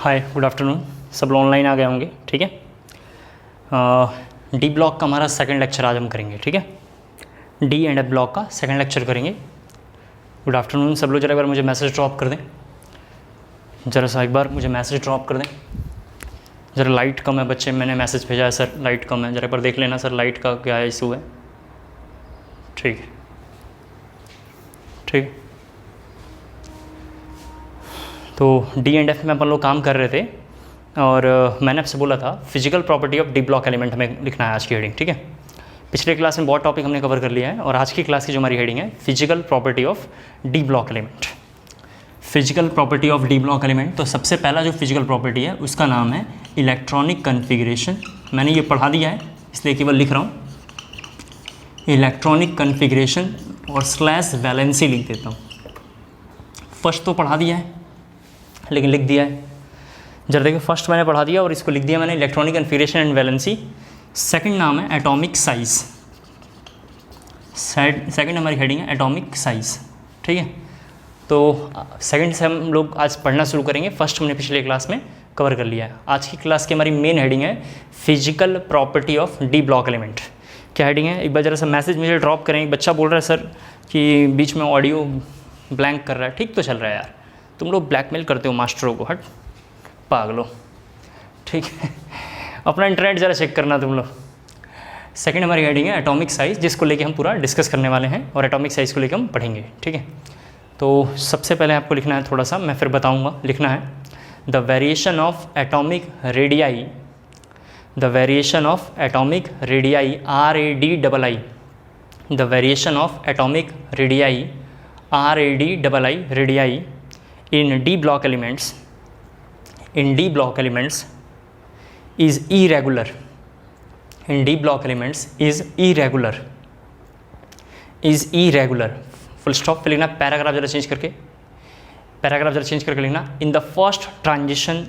हाय, good afternoon. सब लोग online आ गए होंगे, ठीक है। डी ब्लॉक का हमारा सेकंड लेक्चर आज हम करेंगे, ठीक है। डी एंड एफ ब्लॉक का सेकंड लेक्चर करेंगे। गुड आफ्टरनून सब लोग। जरा एक बार मुझे मैसेज ड्रॉप कर दें, ज़रा सा एक बार मुझे मैसेज ड्रॉप कर दें। ज़रा लाइट कम है बच्चे, मैंने मैसेज भेजा है सर लाइट कम है, ज़रा एक बार देख लेना सर लाइट का क्या इशू है। ठीक है, ठीक है। तो डी एंड एफ में अपन लोग काम कर रहे थे और मैंने आपसे बोला था physical property of D block element हमें लिखना है आज की हेडिंग, ठीक है। पिछले क्लास में बहुत टॉपिक हमने कवर कर लिया है और आज की क्लास की जो हमारी हेडिंग है physical property of D block element. Physical property of D block element, तो सबसे पहला जो फिजिकल प्रॉपर्टी है उसका नाम है इलेक्ट्रॉनिक कन्फिग्रेशन। मैंने ये पढ़ा दिया है इसलिए केवल लिख रहा हूँ इलेक्ट्रॉनिक कन्फिग्रेशन और स्लैश वैलेंसी लिख देता हूँ। फर्स्ट तो पढ़ा दिया है लेकिन लिख दिया है, जरा देखिए। फर्स्ट मैंने पढ़ा दिया और इसको लिख दिया मैंने electronic configuration and valency. Second नाम है एटॉमिक साइज। सेकंड हमारी हेडिंग है एटॉमिक साइज, ठीक है। तो सेकंड से हम लोग आज पढ़ना शुरू करेंगे। फर्स्ट हमने पिछले क्लास में कवर कर लिया है। आज की क्लास की हमारी मेन हेडिंग है physical property of D block element. क्या हेडिंग है एक बार ज़रा सा मैसेज मुझे ड्रॉप करें। एक बच्चा बोल रहा है सर कि बीच में ऑडियो ब्लैंक कर रहा है। ठीक तो चल रहा है यार, तुम लोग ब्लैकमेल करते हो मास्टरों को, हट पागलो, ठीक है। अपना इंटरनेट ज़रा चेक करना तुम लोग। सेकंड हमारी हेडिंग है एटॉमिक साइज़, जिसको लेके हम पूरा डिस्कस करने वाले हैं और एटॉमिक साइज़ को लेके हम पढ़ेंगे, ठीक है। तो सबसे पहले आपको लिखना है थोड़ा सा, मैं फिर बताऊंगा। लिखना है the variation of atomic radii, the variation of atomic radii RADII, the variation of atomic radii RADII radii in D block elements is irregular. In D block elements is irregular. Full stop पे लिखना। Paragraph जरा change करके लिखना। In the first transition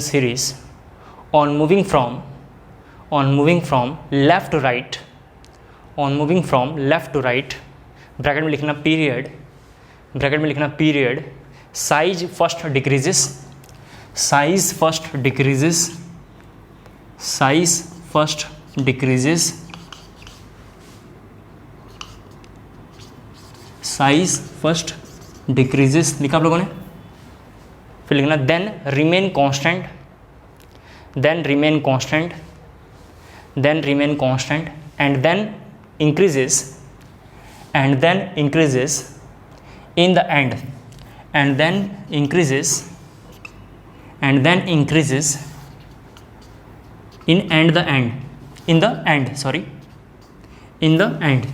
series on moving from left to right, bracket में लिखना period, size first decreases लिखा आप लोगों ने। फिर लिखना then remain constant and then increases in the end, and then increases in the end।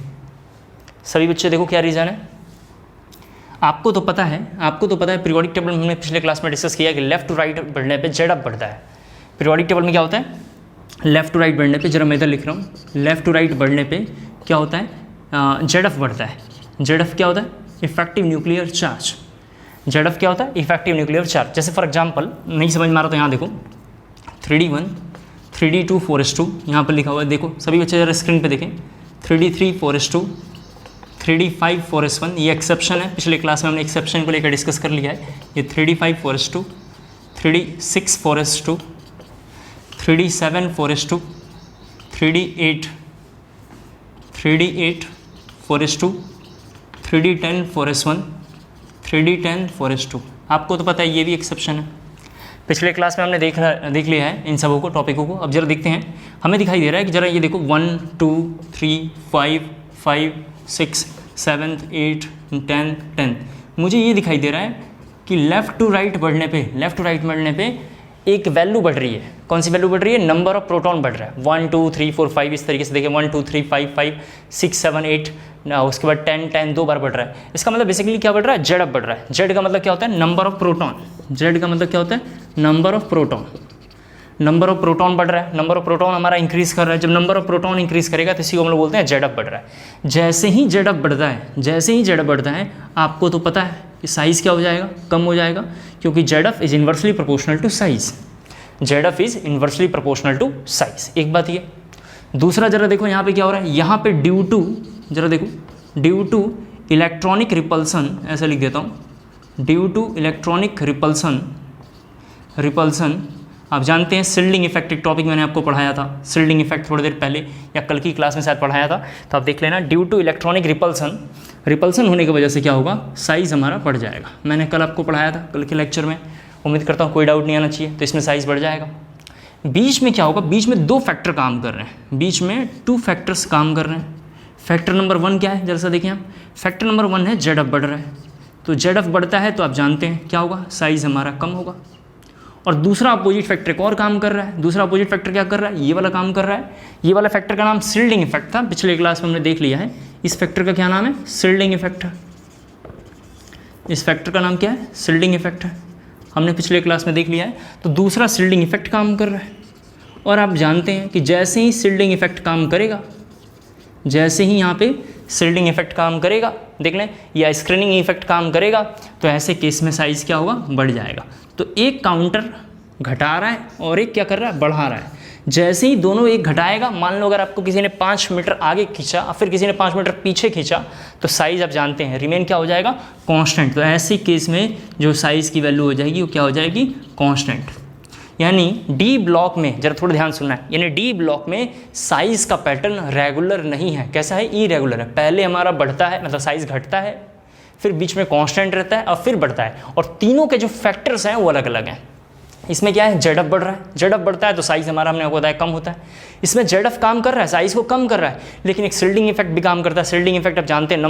सभी बच्चे देखो क्या रीज़न है। आपको तो पता है पीरियोडिक टेबल में हमने पिछले क्लास में डिस्कस किया कि लेफ्ट टू राइट बढ़ने पे जेड अप बढ़ता है। पीरियोडिक टेबल में क्या होता है, लेफ्ट टू राइट बढ़ने पे, जरा मैं इधर लिख रहा हूँ, लेफ्ट टू राइट बढ़ने पे क्या होता है, जेड एफ बढ़ता है। जेड एफ क्या होता है, effective nuclear charge. Z F क्या होता है, इफेक्टिव न्यूक्लियर चार्ज। जैसे फॉर एग्जांपल नहीं समझ में आ रहा तो यहाँ देखो 3D1 3D2 4s2 यहाँ पर लिखा हुआ है। देखो सभी बच्चे जरा स्क्रीन पे देखें। 3D3 4s2 3D5 4s1, ये एक्सेप्शन है। पिछले क्लास में हमने एक्सेप्शन को लेकर डिस्कस कर लिया है। ये 3D5 4s2 3D6 4s2 3D7 4s2 3D8 4s2 3D10 4s1 3D10 4s2। आपको तो पता है ये भी एक्सेप्शन है। पिछले क्लास में हमने देख लिया है इन सबों को, टॉपिकों को। अब जरा देखते हैं, हमें दिखाई दे रहा है कि जरा ये देखो 1 2 3 5 5 6 7 8 10 मुझे ये दिखाई दे रहा है कि लेफ़्ट टू राइट बढ़ने पे एक वैल्यू बढ़ रही है। कौन सी वैल्यू बढ़ रही है, नंबर ऑफ प्रोटॉन बढ़ रहा है। 1 2 3 4 5 इस तरीके से देखिए, 1 2 3 5 5 6 7 8, उसके बाद 10 दो बार बढ़ रहा है। इसका मतलब बेसिकली क्या बढ़ रहा है, जेड अप बढ़ रहा है। जेड का मतलब क्या होता है, number of proton. Number of proton बढ़ रहा है। नंबर ऑफ प्रोटॉन हमारा इंक्रीज कर रहा है। जब नंबर ऑफ प्रोटॉन इंक्रीज करेगा तो इसी को हम लोग बोलते हैं जेड अप बढ़ रहा है। जैसे ही जेड अप बढ़ता है आपको तो पता है कि साइज़ क्या हो जाएगा, कम हो जाएगा, क्योंकि Z F is inversely proportional to size. एक बात ये। दूसरा जरा देखो यहाँ पे क्या हो रहा है, यहाँ पे ड्यू टू इलेक्ट्रॉनिक रिपल्सन, ऐसा लिख देता हूँ, ड्यू टू इलेक्ट्रॉनिक रिपल्सन आप जानते हैं शिल्डिंग इफेक्ट, एक टॉपिक मैंने आपको पढ़ाया था, शिल्डिंग इफेक्ट थोड़ी देर पहले या कल की क्लास में शायद पढ़ाया था, तो आप देख लेना। ड्यू टू इलेक्ट्रॉनिक रिपल्सन होने की वजह से क्या होगा, साइज़ हमारा बढ़ जाएगा। मैंने कल आपको पढ़ाया था, कल के लेक्चर में, उम्मीद करता हूँ कोई डाउट नहीं आना चाहिए। तो इसमें साइज़ बढ़ जाएगा। बीच में क्या होगा, बीच में 2 फैक्टर काम कर रहे हैं, बीच में 2 फैक्टर्स काम कर रहे हैं। फैक्टर नंबर 1 क्या है, जरा सा देखिए आप, फैक्टर नंबर 1 है जेड एफ बढ़ रहा है। तो जेड एफ बढ़ता है तो आप जानते हैं क्या होगा, साइज़ हमारा कम होगा। और दूसरा अपोजिट फैक्टर एक और काम कर रहा है। दूसरा अपोजिट फैक्टर क्या कर रहा है, ये वाला काम कर रहा है। ये वाला फैक्टर का नाम शिल्डिंग इफेक्ट था, पिछले क्लास में हमने देख लिया है। इस फैक्टर का क्या नाम है, शिल्डिंग इफेक्ट है। इस फैक्टर का नाम क्या है, शिल्डिंग इफेक्ट है, हमने पिछले क्लास में देख लिया है। तो दूसरा शिल्डिंग इफेक्ट काम कर रहा है। और आप जानते हैं कि जैसे ही शिल्डिंग इफेक्ट काम करेगा, जैसे ही यहाँ पे शिल्डिंग इफेक्ट काम करेगा, देख लें, या स्क्रीनिंग इफेक्ट काम करेगा, तो ऐसे केस में साइज़ क्या होगा, बढ़ जाएगा। तो एक काउंटर घटा रहा है और एक क्या कर रहा है, बढ़ा रहा है। जैसे ही दोनों एक घटाएगा, मान लो अगर आपको किसी ने 5 मीटर आगे खींचा और फिर किसी ने 5 मीटर पीछे खींचा, तो साइज़ आप जानते हैं रिमेन क्या हो जाएगा, कांस्टेंट। तो ऐसे केस में जो साइज़ की वैल्यू हो जाएगी वो क्या हो जाएगी, कांस्टेंट। यानी डी ब्लॉक में, जरा थोड़ा ध्यान सुनना है, यानी डी ब्लॉक में साइज़ का पैटर्न रेगुलर नहीं है। कैसा है, इरेगुलर है। पहले हमारा बढ़ता है, मतलब साइज़ घटता है, फिर बीच में कांस्टेंट रहता है और फिर बढ़ता है। और तीनों के जो फैक्टर्स हैं वो अलग अलग हैं। इसमें क्या है, जेड एफ बढ़ रहा है, जेड एफ बढ़ता है तो साइज़ हमारा, हमने आपको बताया, कम होता है। इसमें जेड एफ काम कर रहा है, साइज़ को कम कर रहा है, लेकिन एक शिल्डिंग इफेक्ट भी काम करता है। शिल्डिंग इफेक्ट आप जानते हैं,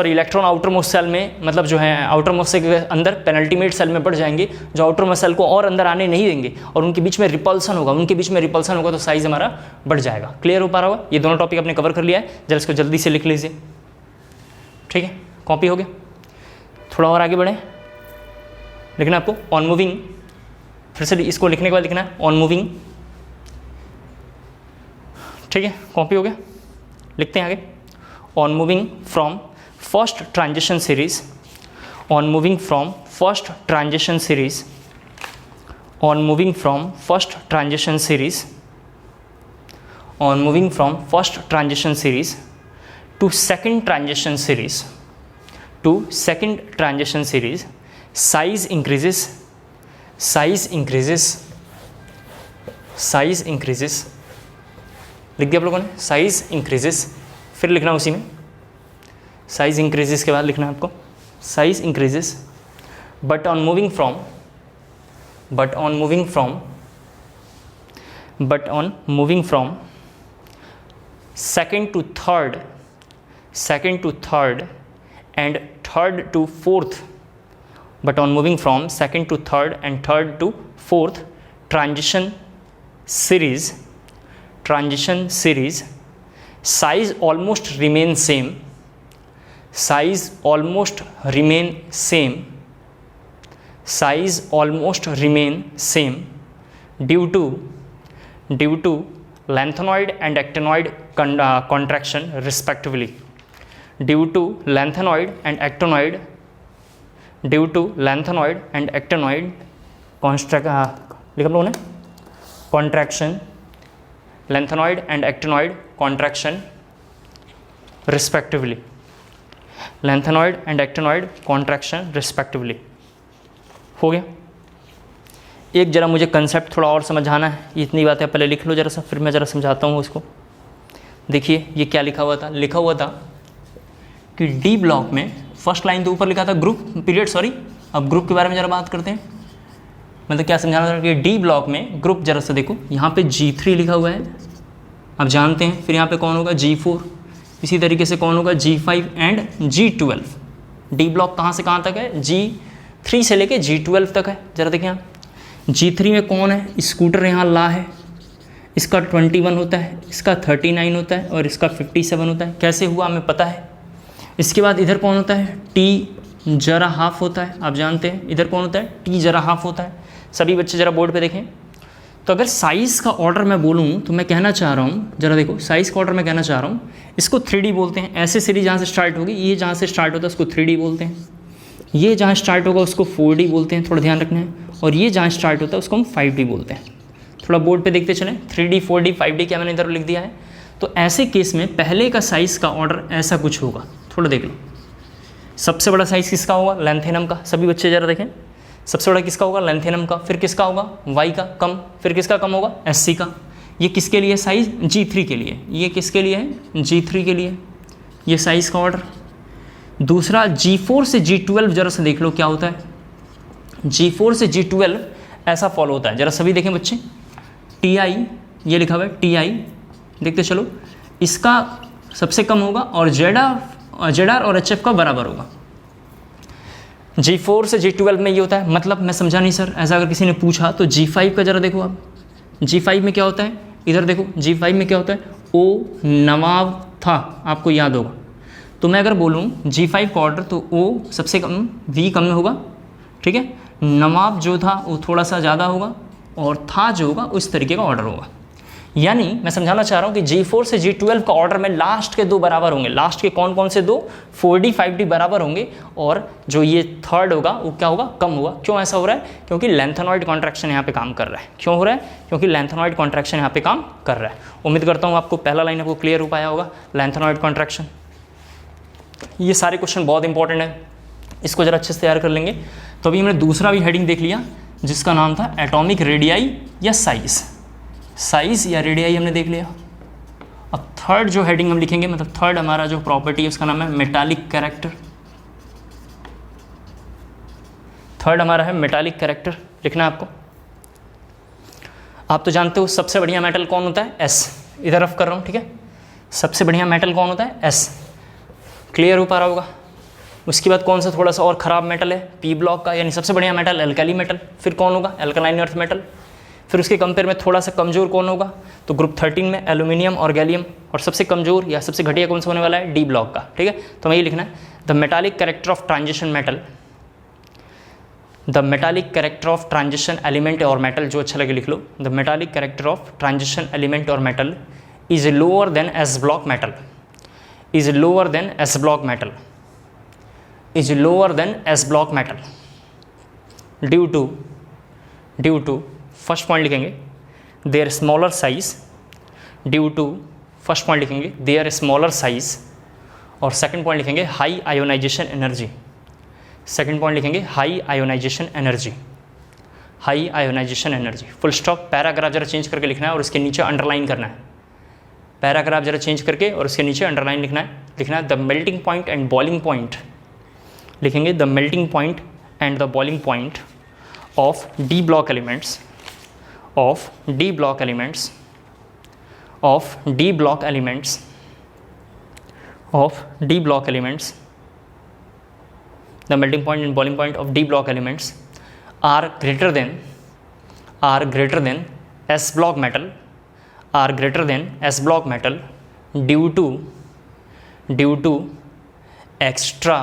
इलेक्ट्रॉन आउटर मोस्ट सेल में, मतलब जो है आउटर मोस्ट सेल के अंदर पेनल्टीमेट सेल में बढ़ जाएंगे, जो आउटर मोस्ट सेल को और अंदर आने नहीं देंगे, और उनके बीच में रिपल्सन होगा, तो साइज़ हमारा बढ़ जाएगा। क्लियर हो पा रहा होगा, ये दोनों टॉपिक आपने कवर कर लिया है। जरा इसको जल्दी से लिख लीजिए, ठीक है, कॉपी हो गया। थोड़ा और आगे बढ़ें, लिखना आपको ऑन मूविंग, फिर से इसको लिखने के बाद लिखना है ऑन मूविंग, ठीक है, कॉपी हो गया। लिखते हैं आगे, on moving from first transition series, on moving from first transition series, on moving from first transition series, on moving from first transition series to second transition series, size increases, लिख दिया आप लोगों ने, साइज इंक्रीजेस। फिर लिखना उसी में, size increases के बाद लिखना है आपको, size increases but on moving from second to third and third to fourth, but on moving from second to third and third to fourth transition series, size almost remain same due to lengthenoid and actinoid contraction respectively, due to lengthenoid and actinoid contraction, lengthenoid and actinoid contraction respectively, हो गया। एक जरा मुझे concept थोड़ा और समझाना है, इतनी बातें पहले लिख लो जरा सा, फिर मैं जरा समझाता हूँ उसको। देखिए ये क्या लिखा हुआ था कि डी ब्लॉक में फर्स्ट लाइन तो ऊपर लिखा था ग्रुप पीरियड, सॉरी, अब ग्रुप के बारे में जरा बात करते हैं। मतलब क्या समझाना था कि डी ब्लॉक में ग्रुप, जरा सा देखो यहाँ पे G3 लिखा हुआ है, आप जानते हैं। फिर यहाँ पे कौन होगा, G4, इसी तरीके से कौन होगा, G5 and G12। D block कहाँ से कहाँ तक है, G3 से लेके G12 तक है। जरा देखिए यहाँ G3 में कौन है, स्कूटर यहाँ ला है, इसका 21 होता है, इसका 39 होता है और इसका 57 होता है। कैसे हुआ हमें पता है। इसके बाद इधर कौन होता है, T जरा हाफ होता है, आप जानते हैं। इधर कौन होता है, T जरा हाफ होता है। सभी बच्चे ज़रा बोर्ड पे देखें। तो अगर साइज़ का ऑर्डर मैं बोलूँ तो मैं कहना चाह रहा हूँ, ज़रा देखो साइज़ का ऑर्डर मैं कहना चाह रहा हूँ, इसको 3D बोलते हैं। ऐसे सीरीज जहाँ से स्टार्ट होगी, ये जहाँ से स्टार्ट होता है उसको 3D बोलते हैं। ये जहाँ स्टार्ट होगा उसको 4D बोलते हैं, थोड़ा ध्यान रखना है। और ये जहाँ स्टार्ट होता है उसको हम 5D बोलते हैं। थोड़ा बोर्ड पे देखते चलें, 3D 4D 5D क्या मैंने इधर लिख दिया है। तो ऐसे केस में पहले का साइज़ का ऑर्डर ऐसा कुछ होगा, थोड़ा देख लो। सबसे बड़ा साइज़ किसका होगा? लैंथेनम का। सभी बच्चे ज़रा देखें, सबसे बड़ा किसका होगा? लैंथेनम का। फिर किसका होगा? वाई का। कम, फिर किसका कम होगा? एससी का। ये किसके लिए साइज़? G3 के लिए। ये किसके लिए है? G3 के लिए, ये साइज़ का ऑर्डर। दूसरा G4 से G12 जरा से देख लो क्या होता है। G4 से G12 ऐसा फॉलो होता है, जरा सभी देखें बच्चे। TI ये लिखा हुआ है, TI देखते चलो, इसका सबसे कम होगा और ZR और HF का बराबर होगा। G4 से G12 में ये होता है, मतलब मैं समझा नहीं सर, ऐसा अगर किसी ने पूछा तो G5 का जरा देखो आप। G5 में क्या होता है? इधर देखो, G5 में क्या होता है? O नवाब था, आपको याद होगा। तो मैं अगर बोलूँ G5 का ऑर्डर तो O सबसे कम, V कम में होगा, ठीक है। नवाब जो था वो थोड़ा सा ज़्यादा होगा और था जो होगा उस तरीके का ऑर्डर होगा। यानी मैं समझाना चाह रहा हूँ कि G4 से G12 का ऑर्डर में लास्ट के दो बराबर होंगे। लास्ट के कौन कौन से दो? 4D 5D बराबर होंगे और जो ये थर्ड होगा वो क्या होगा? कम होगा। क्यों ऐसा हो रहा है? क्योंकि लैंथेनॉइड कॉन्ट्रैक्शन यहाँ पे काम कर रहा है। क्यों हो रहा है? क्योंकि लैंथेनॉइड कॉन्ट्रैक्शन यहाँ पे काम कर रहा है। उम्मीद करता हूँ आपको पहला लाइन आपको क्लियर हो पाया होगा, लैंथेनॉइड कॉन्ट्रैक्शन। ये सारे क्वेश्चन बहुत इंपॉर्टेंट है, इसको ज़रा अच्छे से तैयार कर लेंगे। तो अभी हमने दूसरा भी हेडिंग देख लिया जिसका नाम था एटॉमिक रेडियाई या साइज़। साइज़ या रेडियाई हमने देख लिया। अब थर्ड जो हेडिंग हम लिखेंगे, मतलब थर्ड हमारा जो प्रॉपर्टी है उसका नाम है मेटालिक कैरेक्टर। थर्ड हमारा है मेटालिक कैरेक्टर, लिखना है आपको। आप तो जानते हो सबसे बढ़िया मेटल कौन होता है? एस। इधर रफ कर रहा हूँ, ठीक है। सबसे बढ़िया मेटल कौन होता है? एस। क्लियर हो पा रहा होगा। उसके बाद कौन सा थोड़ा सा और ख़राब मेटल है? पी ब्लॉक का, यानी सबसे बढ़िया मेटल एल्कली मेटल। फिर कौन होगा? Alkaline earth metal. फिर उसके कंपेयर में थोड़ा सा कमज़ोर कौन होगा? तो ग्रुप 13 में एल्यूमिनियम और गैलियम। और सबसे कमज़ोर या सबसे घटिया कौन सा होने वाला है? डी ब्लॉक का, ठीक है। तो हमें ये लिखना है the metallic character of transition metal, the metallic character of transition element और मेटल, जो अच्छा लगे लिख लो। The metallic character of transition element और metal is lower than S block metal, is lower than S block metal, is lower than S block metal due to first point लिखेंगे their smaller size, due to first point लिखेंगे their smaller size और second point लिखेंगे high ionization energy, second point लिखेंगे high ionization energy, high ionization energy, full stop। Paragraph जरा change करके लिखना है और उसके नीचे अंडरलाइन करना है। पैराग्राफ जरा चेंज करके और उसके नीचे अंडरलाइन लिखना है the melting point and boiling point, लिखेंगे the melting point and the boiling point of D block elements, of D block elements, of D block elements, of D block elements, the melting point and boiling point of D block elements are greater than S block metal, are greater than S block metal due to extra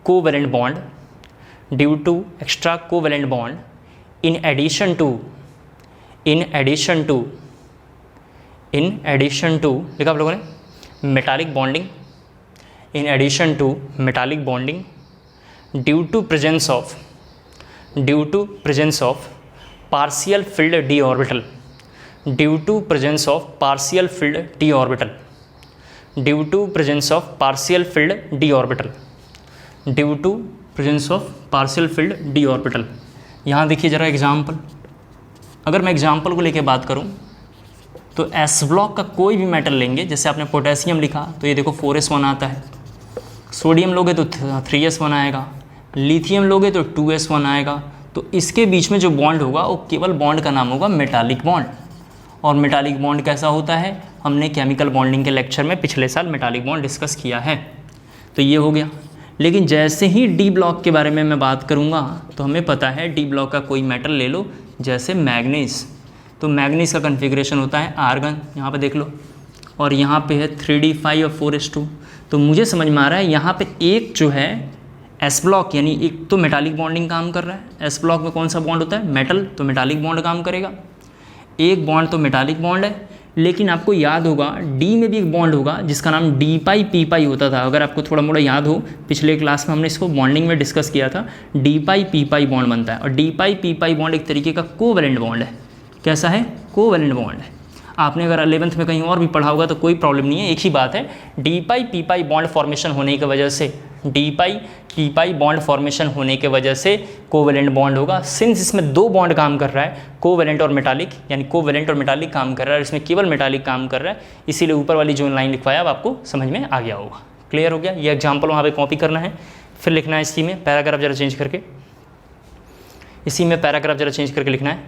covalent bond, due to extra covalent bond in addition to लिखा आप लोगों ने metallic bonding, in addition to metallic bonding due to presence of partial filled d orbital, due to presence of partial filled d orbital, due to presence of partial filled d orbital, due to presence of partial filled d orbital। यहाँ देखिए ज़रा example, अगर मैं example को लेके बात करूँ तो एस ब्लॉक का कोई भी मेटल लेंगे, जैसे आपने पोटेशियम लिखा तो ये देखो 4s1 आता है, सोडियम लोगे तो 3s1 आएगा, लिथियम लोगे तो 2s1 आएगा। तो इसके बीच में जो बॉन्ड होगा वो केवल बॉन्ड का नाम होगा मेटालिक बॉन्ड। और मेटालिक बॉन्ड कैसा होता है? हमने केमिकल बॉन्डिंग के लेक्चर में पिछले साल मेटालिक बॉन्ड डिस्कस किया है। तो ये हो गया। लेकिन जैसे ही डी ब्लॉक के बारे में मैं बात करूँगा तो हमें पता है डी ब्लॉक का कोई मेटल ले लो, जैसे मैग्नीज। तो मैग्नीज का कन्फिग्रेशन होता है आर्गन, यहाँ पे देख लो, और यहाँ पे है 3d5 और 4s2। तो मुझे समझ में आ रहा है यहाँ पे एक जो है एस ब्लॉक, यानी एक तो मेटालिक बॉन्डिंग काम कर रहा है। एस ब्लॉक में कौन सा बॉन्ड होता है? मेटल, तो मेटालिक बॉन्ड काम करेगा। एक बॉन्ड तो मेटालिक बॉन्ड है, लेकिन आपको याद होगा डी में भी एक बॉन्ड होगा जिसका नाम डी पाई पी पाई होता था। अगर आपको थोड़ा मोड़ा याद हो, पिछले क्लास में हमने इसको बॉन्डिंग में डिस्कस किया था। डी पाई पी पाई बॉन्ड बनता है और डी पाई पी पाई बॉन्ड एक तरीके का कोवैलेंट बॉन्ड है। कैसा है? कोवैलेंट बॉन्ड है। आपने अगर 11th में कहीं और भी पढ़ा होगा तो कोई प्रॉब्लम नहीं है, एक ही बात है, डी पाई पी पाई बॉन्ड फॉर्मेशन होने की वजह से, डी पाई पी पाई बॉन्ड फॉर्मेशन होने के वजह से कोवेलेंट बॉन्ड होगा। सिंस इसमें दो बॉन्ड काम कर रहा है, कोवेलेंट और मेटालिक, यानी कोवेलेंट और मेटालिक काम कर रहा है, इसमें केवल मेटालिक काम कर रहा है, इसीलिए ऊपर वाली जो लाइन लिखवाया अब आपको समझ में आ गया होगा। क्लियर हो गया? ये एग्जाम्पल वहाँ पे कॉपी करना है, फिर लिखना है इसी में पैराग्राफ जरा चेंज करके, इसी में पैराग्राफ जरा चेंज करके लिखना है,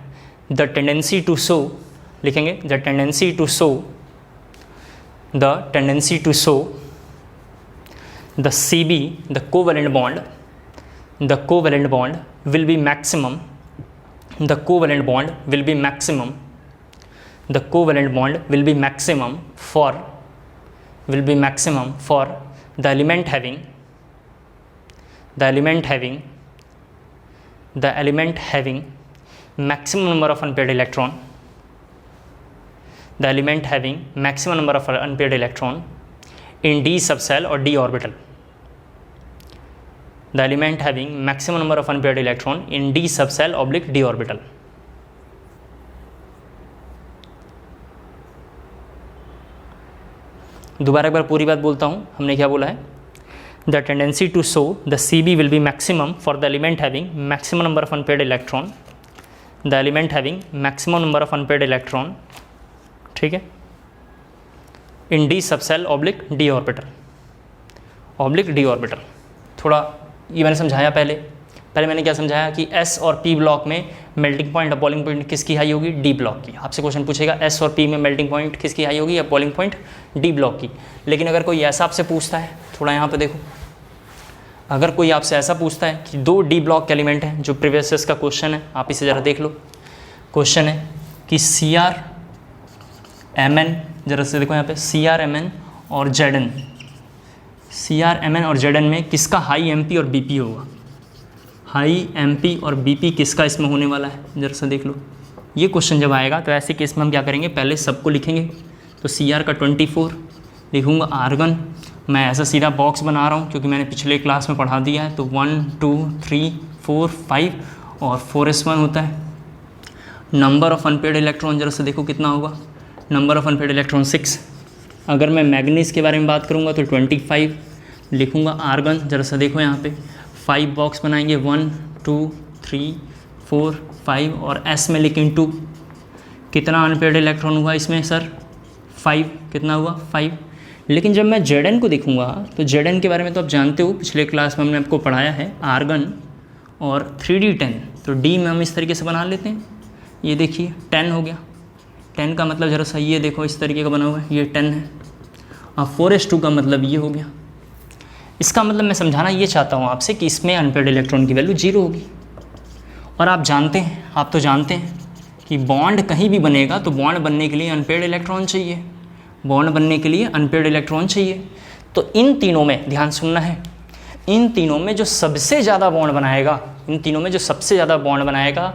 द टेंडेंसी टू शो, लिखेंगे the tendency to show, the tendency to show the CB, the covalent bond will be maximum, the covalent bond will be maximum, the covalent bond will be maximum for the element having maximum number of unpaired electron, the element having maximum number of unpaired electron in d subshell or d orbital, the element having maximum number of unpaired electron in d subshell oblique d orbital. दोबारा एक बार पूरी बात बोलता हूँ, हमने क्या बोला है, the tendency to show the CB will be maximum for the element having maximum number of unpaired electron, the element having maximum number of unpaired electron, ठीक है, in d subshell oblique d orbital, oblique d orbital। थोड़ा ये मैंने समझाया पहले मैंने क्या समझाया कि S और P ब्लॉक में मेल्टिंग पॉइंट और बॉइलिंग पॉइंट किसकी हाई होगी, D ब्लॉक की। आपसे क्वेश्चन पूछेगा S और P में मेल्टिंग पॉइंट किसकी हाई होगी या बॉइलिंग पॉइंट D ब्लॉक की। लेकिन अगर कोई ऐसा आपसे पूछता है, थोड़ा यहाँ पे देखो, अगर कोई आपसे ऐसा पूछता है कि दो D ब्लॉक के एलिमेंट हैं, जो प्रीवियस ईयर्स का क्वेश्चन है, आप इसे ज़रा देख लो। क्वेश्चन है कि CRMN, ज़रा से देखो यहाँ पे, CRMN और ZN, CRMN और ZN में किसका हाई MP और BP होगा, हाई MP और BP किसका इसमें होने वाला है, जरा सा देख लो। ये क्वेश्चन जब आएगा तो ऐसे केस में हम क्या करेंगे, पहले सबको लिखेंगे। तो CR का 24 लिखूँगा, आर्गन मैं ऐसा सीधा बॉक्स बना रहा हूँ क्योंकि मैंने पिछले क्लास में पढ़ा दिया है। तो 1 2 3 4 5 और 4s1 होता है। नंबर ऑफ अनपेड इलेक्ट्रॉन जरा से देखो कितना होगा, नंबर ऑफ अनपेड इलेक्ट्रॉन 6। अगर मैं मैग्नीज के बारे में बात करूँगा तो 25 लिखूँगा। आर्गन जरा सा देखो यहाँ पे 5 बॉक्स बनाएंगे, 1 2 3 4 5 और S में लेकिन 2। कितना अनपेड इलेक्ट्रॉन हुआ इसमें सर, 5। कितना हुआ, 5। लेकिन जब मैं Zn को देखूँगा तो Zn के बारे में तो आप जानते हो, पिछले क्लास में हमने आपको पढ़ाया है, आर्गन और 3D10। तो D में हम इस तरीके से बना लेते हैं। ये देखिए 10 हो गया। 10 का मतलब जरा सा ये देखो इस तरीके का बना हुआ है, ये 10 है। अब 4s2 का मतलब ये हो गया। इसका मतलब मैं समझाना ये चाहता हूँ आपसे कि इसमें अनपेड इलेक्ट्रॉन की वैल्यू 0 होगी। और आप जानते हैं, आप तो जानते हैं कि बॉन्ड कहीं भी बनेगा तो बॉन्ड बनने के लिए अनपेड इलेक्ट्रॉन चाहिए, बॉन्ड बनने के लिए अनपेड इलेक्ट्रॉन चाहिए। तो इन तीनों में ध्यान सुनना है, इन तीनों में जो सबसे ज़्यादा बॉन्ड बनाएगा, इन तीनों में जो सबसे ज़्यादा बॉन्ड बनाएगा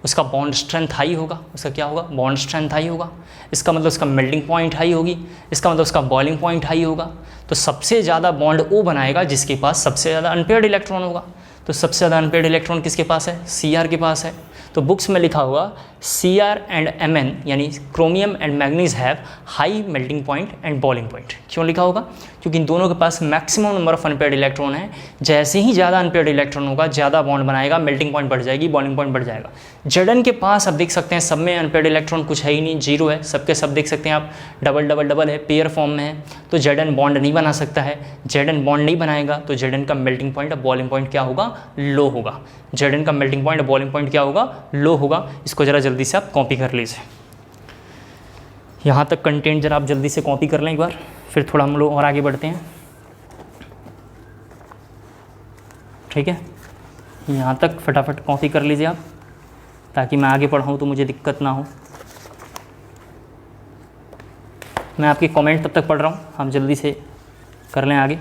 उसका बॉन्ड स्ट्रेंथ हाई होगा। उसका क्या होगा, बॉन्ड स्ट्रेंथ हाई होगा। इसका मतलब उसका मेल्टिंग पॉइंट हाई होगी, इसका मतलब उसका बॉइलिंग पॉइंट हाई होगा। तो सबसे ज़्यादा बॉन्ड वो बनाएगा जिसके पास सबसे ज़्यादा अनपेयर्ड इलेक्ट्रॉन होगा। तो सबसे ज़्यादा अनपेयर्ड इलेक्ट्रॉन किसके पास है, Cr के पास है। तो बुक्स में लिखा होगा Cr एंड Mn यानी chromium and manganese have high melting point and boiling point. क्यों लिखा होगा, क्योंकि इन दोनों के पास maximum number of unpaired electron है। जैसे ही ज़्यादा अनपेयर्ड इलेक्ट्रॉन होगा ज़्यादा बॉन्ड बनाएगा, मेल्टिंग पॉइंट बढ़ जाएगी, बॉइलिंग पॉइंट बढ़ जाएगा। Zn के पास आप देख सकते हैं सब में अनपेयर्ड इलेक्ट्रॉन कुछ है ही नहीं, 0 है। सबके सब देख सकते हैं आप, डबल डबल डबल है, पेयर फॉर्म में है। तो Zn बॉन्ड नहीं बना सकता है। Zn बॉन्ड नहीं बनाएगा तो Zn का मेल्टिंग पॉइंट और बॉइलिंग पॉइंट क्या होगा, लो होगा। Zn का मेल्टिंग पॉइंट और बॉइलिंग पॉइंट क्या होगा, लो होगा। इसको ज़रा जल्दी से आप कॉपी कर लीजिए। यहाँ तक कंटेंट ज़रा आप जल्दी से कॉपी कर लें एक बार, फिर थोड़ा हम लोग और आगे बढ़ते हैं। ठीक है, यहाँ तक फटाफट कॉपी कर लीजिए आप, ताकि मैं आगे पढ़ाऊँ तो मुझे दिक्कत ना हो। मैं आपके कमेंट तब तक पढ़ रहा हूँ, हम जल्दी से कर लें आगे,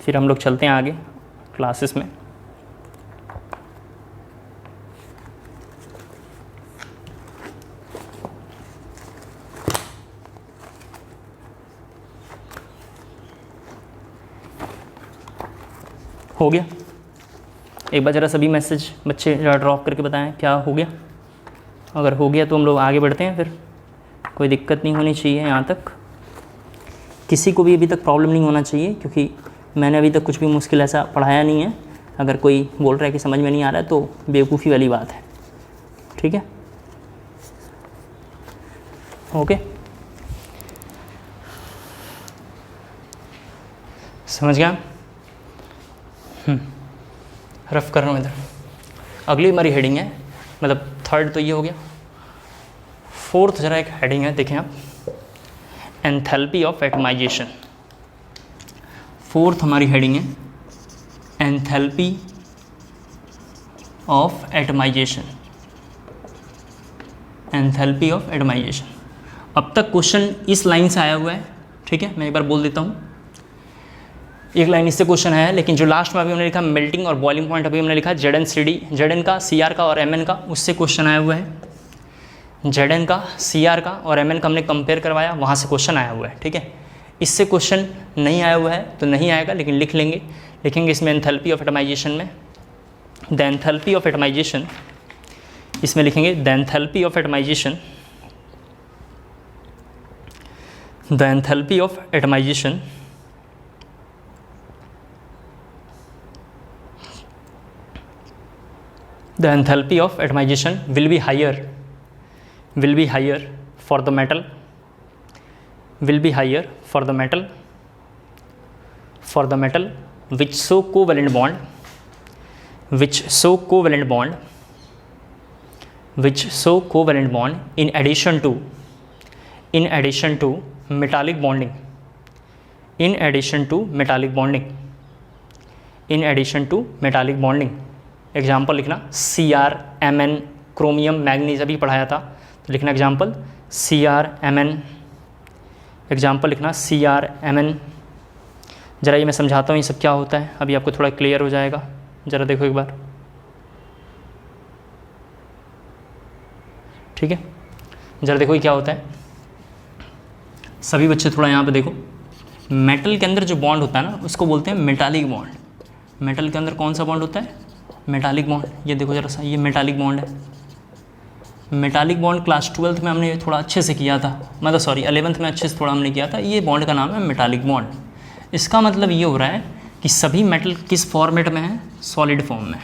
फिर हम लोग चलते हैं आगे क्लासेस में। हो गया, एक बार ज़रा सभी मैसेज बच्चे ज़रा ड्रॉप करके बताएं क्या हो गया। अगर हो गया तो हम लोग आगे बढ़ते हैं फिर कोई दिक्कत नहीं होनी चाहिए यहाँ तक, किसी को भी अभी तक प्रॉब्लम नहीं होना चाहिए, क्योंकि मैंने अभी तक कुछ भी मुश्किल ऐसा पढ़ाया नहीं है। अगर कोई बोल रहा है कि समझ में नहीं आ रहा है तो बेवकूफ़ी वाली बात है, ठीक है। ओके, समझ गया। रफ कर रहा हूँ इधर। अगली हमारी हेडिंग है, मतलब थर्ड तो ये हो गया, फोर्थ जरा एक हेडिंग है, देखें आप, एंथैल्पी ऑफ एटमाइजेशन। फोर्थ हमारी हेडिंग है enthalpy of atomisation. Enthalpy of atomisation. अब तक क्वेश्चन इस लाइन से आया हुआ है, ठीक है, मैं एक बार बोल देता हूँ। एक लाइन इससे क्वेश्चन है, लेकिन जो लास्ट में अभी हमने लिखा मेल्टिंग और बॉइलिंग पॉइंट, अभी हमने लिखा जेड सी डी, जेड का, सी आर का और एम एन का, उससे क्वेश्चन आया हुआ है। जेड का, सी आर का और एम एन का हमने कंपेयर करवाया, वहाँ से क्वेश्चन आया हुआ है, ठीक है। इससे क्वेश्चन नहीं आया हुआ है तो नहीं आएगा, लेकिन लिखेंगे इसमें एंथैल्पी ऑफ एटमाइजेशन में, द एंथैल्पी ऑफ एटमाइजेशन, इसमें लिखेंगे the enthalpy of atomisation, the enthalpy of atomisation the enthalpy of atomization will be higher for the metal, will be higher for the metal which show covalent bond in addition to metallic bonding, example लिखना Cr Mn, chromium manganese अभी पढ़ाया था, तो लिखना example Cr Mn, example लिखना Cr Mn। ज़रा ये मैं समझाता हूँ ये सब क्या होता है, अभी आपको थोड़ा क्लियर हो जाएगा। ज़रा देखो एक बार, ठीक है, ज़रा देखो ये क्या होता है। सभी बच्चे थोड़ा यहाँ पे देखो, मेटल के अंदर जो बॉन्ड होता है ना, उसको बोलते हैं मेटालिक बॉन्ड। मेटल के अंदर कौन सा बॉन्ड होता है? Metallic bond. ये देखो जरा सा, ये मेटालिक बॉन्ड है। मेटालिक बॉन्ड क्लास 12th में हमने थोड़ा अच्छे से किया था, मतलब सॉरी 11th में अच्छे से थोड़ा हमने किया था। ये बॉन्ड का नाम है मेटालिक बॉन्ड। इसका मतलब ये हो रहा है कि सभी मेटल किस फॉर्मेट में है? सॉलिड फॉर्म में।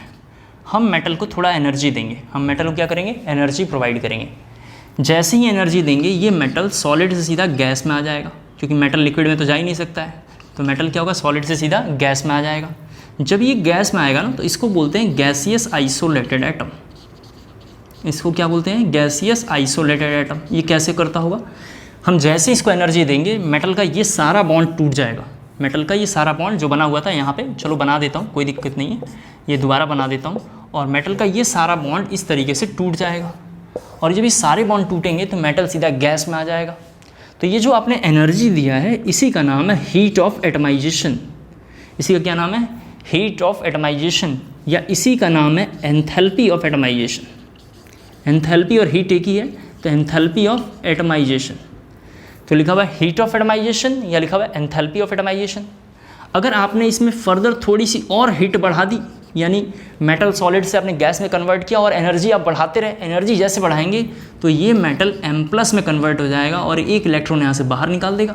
हम मेटल को थोड़ा एनर्जी देंगे, हम मेटल को क्या करेंगे? एनर्जी प्रोवाइड करेंगे। जैसे ही एनर्जी देंगे ये मेटल सॉलिड से सीधा गैस में आ जाएगा, क्योंकि मेटल लिक्विड में तो जा ही नहीं सकता है, तो मेटल क्या होगा? सॉलिड से सीधा गैस में आ जाएगा। जब ये गैस में आएगा ना, तो इसको बोलते हैं गैसियस आइसोलेटेड एटम। इसको क्या बोलते हैं? Gaseous isolated atom. ये कैसे करता होगा? हम जैसे इसको एनर्जी देंगे, मेटल का ये सारा बॉन्ड टूट जाएगा। मेटल का ये सारा बॉन्ड जो बना हुआ था यहाँ पे, चलो बना देता हूँ, कोई दिक्कत नहीं है, ये दोबारा बना देता हूँ। और मेटल का ये सारा बॉन्ड इस तरीके से टूट जाएगा, और जब ये सारे बॉन्ड टूटेंगे तो मेटल सीधा गैस में आ जाएगा। तो ये जो आपने एनर्जी दिया है, इसी का नाम है हीट ऑफ एटमाइजेशन। इसी का क्या नाम है? हीट ऑफ एटमाइजेशन, या इसी का नाम है एंथैल्पी ऑफ एटमाइजेशन। एंथैल्पी और हीट एक ही है, तो एंथैल्पी ऑफ एटमाइजेशन। तो लिखा हुआ है हीट ऑफ एटमाइजेशन या लिखा हुआ है एंथैल्पी ऑफ एटमाइजेशन। अगर आपने इसमें फर्दर थोड़ी सी और हीट बढ़ा दी, यानी मेटल सॉलिड से आपने गैस में कन्वर्ट किया और एनर्जी आप बढ़ाते रहे, एनर्जी जैसे बढ़ाएंगे तो ये मेटल M+ में कन्वर्ट हो जाएगा और एक इलेक्ट्रॉन यहाँ से बाहर निकाल देगा।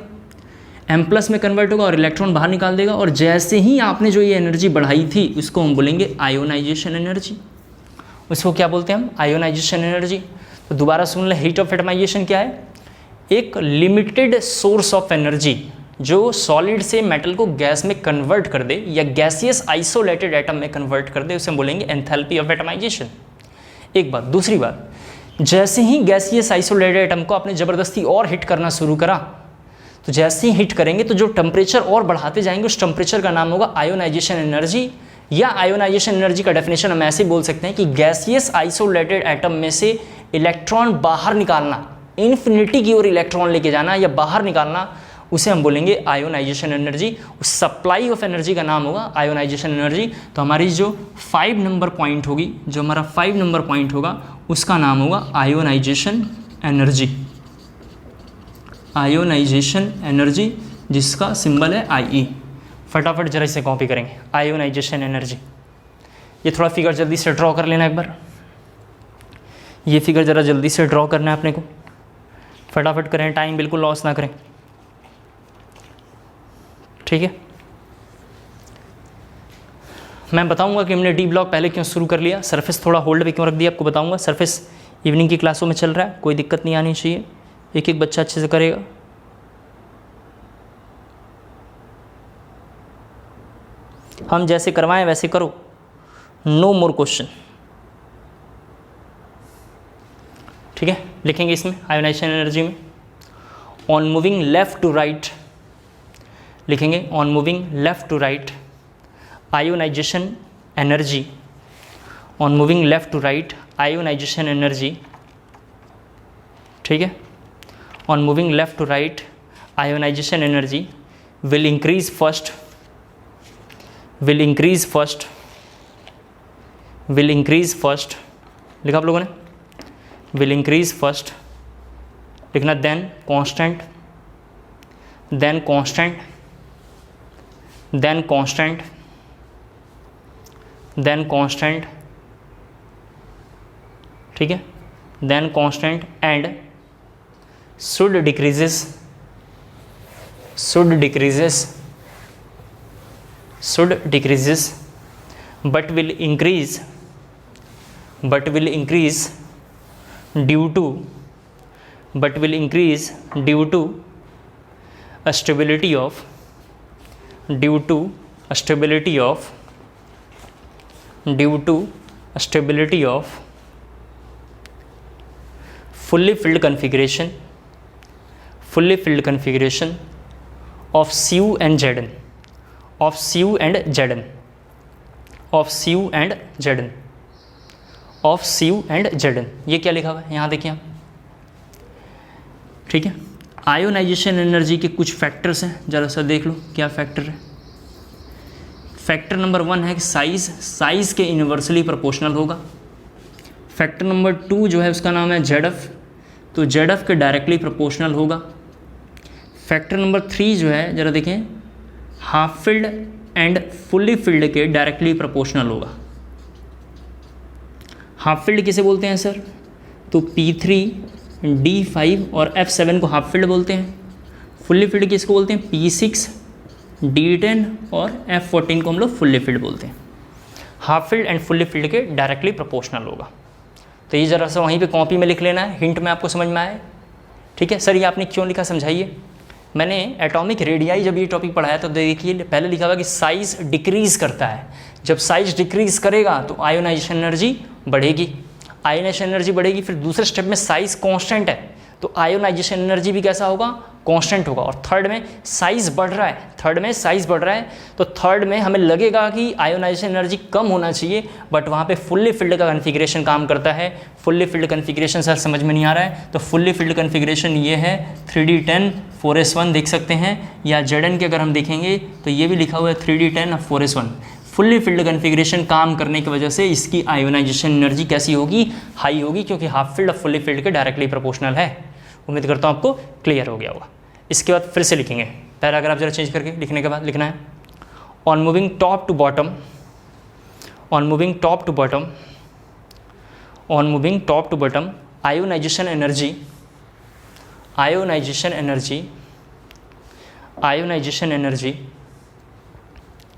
M+ में कन्वर्ट होगा और इलेक्ट्रॉन बाहर निकाल देगा, और जैसे ही आपने जो ये एनर्जी बढ़ाई थी उसको हम बोलेंगे आयोनाइजेशन एनर्जी। उसको क्या बोलते हैं हम? Ionisation energy. तो दोबारा सुन ले, हीट ऑफ एटमाइजेशन क्या है? एक लिमिटेड सोर्स ऑफ एनर्जी जो सॉलिड से मेटल को गैस में कन्वर्ट कर दे या गैसियस आइसोलेटेड एटम में कन्वर्ट कर दे, उसे हम बोलेंगे एंथैल्पी ऑफ एटमाइजेशन। एक बात। दूसरी बात, जैसे ही गैसियस आइसोलेटेड एटम को आपने ज़बरदस्ती और हिट करना शुरू करा, तो जैसे ही हिट करेंगे तो जो टेम्परेचर और बढ़ाते जाएंगे उस टेम्परेचर का नाम होगा आयोनाइजेशन एनर्जी। या आयोनाइजेशन एनर्जी का डेफिनेशन हम ऐसे बोल सकते हैं कि गैसियस आइसोलेटेड एटम में से इलेक्ट्रॉन बाहर निकालना, इन्फिनिटी की ओर इलेक्ट्रॉन लेके जाना या बाहर निकालना, उसे हम बोलेंगे आयोनाइजेशन एनर्जी। उस सप्लाई ऑफ एनर्जी का नाम होगा आयोनाइजेशन एनर्जी। तो हमारी जो 5 नंबर पॉइंट होगी, जो हमारा 5 नंबर पॉइंट होगा, उसका नाम होगा आयोनाइजेशन एनर्जी। आयोनाइजेशन एनर्जी, जिसका सिंबल है Ie। फटाफट जरा इसे कॉपी करेंगे, आयोनाइजेशन एनर्जी। ये थोड़ा फिगर जल्दी से ड्रॉ कर लेना एक बार। ये फिगर ज़रा जल्दी से ड्रॉ करना है अपने को, फटाफट करें, टाइम बिल्कुल लॉस ना करें, ठीक है। मैं बताऊंगा कि हमने डी ब्लॉक पहले क्यों शुरू कर लिया, सरफेस थोड़ा होल्ड पे क्यों रख दिया, आपको बताऊंगा। सरफेस इवनिंग की क्लासों में चल रहा है, कोई दिक्कत नहीं आनी चाहिए, एक एक बच्चा अच्छे से करेगा। हम जैसे करवाएं वैसे करो, नो मोर क्वेश्चन, ठीक है। लिखेंगे इसमें आयोनाइजेशन एनर्जी में, on moving left to right, लिखेंगे on moving left to right ionization energy, on moving left to right ionization energy, ठीक है। On moving left to right ionization energy will increase first, will increase first, will increase first, लिखा आप लोगों ने, will increase first, लिखना then constant, then constant, then constant, then constant, ठीक है, then constant and should decreases, should decreases, should decreases but will increase, but will increase due to, but will increase due to a stability of, due to a stability of, due to a stability of fully filled configuration, fully filled configuration of CU and Zn, of CU and Zn, of C U and Z N, of C U and Z N, ये क्या लिखा हुआ है यहाँ देखिए आप, ठीक है। आयोनाइजेशन एनर्जी के कुछ फैक्टर्स हैं, जरा सा देख लो क्या फैक्टर है। फैक्टर नंबर 1 है कि साइज, साइज के इन्वर्सली प्रोपोर्शनल होगा। फैक्टर नंबर 2 जो है उसका नाम है जेड एफ, तो जेड एफ के डायरेक्टली प्रोपोर्शनल होगा। फैक्टर नंबर 3 जो है जरा देखें, half filled and fully filled के डायरेक्टली प्रोपोर्शनल होगा। हाफ फिल्ड किसे बोलते हैं सर, तो P3, D5 और F7 को हाफ फिल्ड बोलते हैं। फुल्ली फिल्ड किसको बोलते हैं, P6, D10 और F14 को हम लोग फुल्ली फिल्ड बोलते हैं। Half filled and fully filled के डायरेक्टली प्रोपोर्शनल होगा। तो ये ज़रा सा वहीं पे कॉपी में लिख लेना है, हिंट में आपको समझ में आए, ठीक है। सर ये आपने क्यों लिखा समझाइए। मैंने एटॉमिक रेडियाई जब ये टॉपिक पढ़ाया तो देखिए पहले लिखा हुआ कि साइज़ डिक्रीज़ करता है, जब साइज़ डिक्रीज़ करेगा तो आयोनाइजेशन एनर्जी बढ़ेगी, आयोनाइजेशन एनर्जी बढ़ेगी। फिर दूसरे स्टेप में साइज़ कांस्टेंट है तो आयोनाइजेशन एनर्जी भी कैसा होगा, कांस्टेंट होगा। और थर्ड में साइज़ बढ़ रहा है, थर्ड में साइज़ बढ़ रहा है तो थर्ड में हमें लगेगा कि आयोनाइजेशन एनर्जी कम होना चाहिए, बट वहाँ पे फुल्ली फिल्ड का कन्फिग्रेशन काम करता है। फुल्ली फिल्ड कन्फिग्रेशन सर समझ में नहीं आ रहा है, तो फुल्ली फिल्ड कन्फिग्रेशन ये है 3D10 4s1 देख सकते हैं, या Zn के अगर हम देखेंगे तो ये भी लिखा हुआ है 3D10 4s1। Fully filled configuration काम करने की वजह से इसकी आयोनाइजेशन एनर्जी कैसी होगी, हाई होगी, क्योंकि हाफ फिल्ड और फुल्ली फिल्ड के डायरेक्टली प्रोपोर्शनल है। उम्मीद करता हूँ आपको क्लियर हो गया होगा। इसके बाद फिर से लिखेंगे पैराग्राफ, जरा चेंज करके लिखने के बाद लिखना है on moving top to bottom, on moving top to bottom, on moving top to bottom ionisation energy, ionisation energy, ionisation energy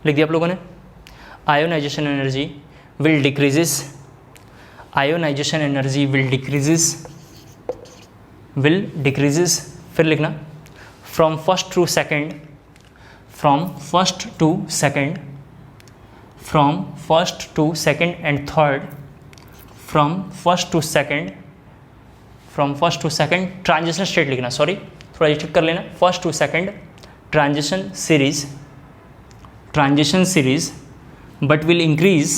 लिख दिया आप लोगों ने। Ionisation energy will decreases, ionisation energy will decreases, will decreases, फिर लिखना from first to second, from first to second, from first to second and third, from first to second, from first to second transition state लिखना, sorry थोड़ा ये ठीक कर लेना, first to second transition series, transition series, but will increase,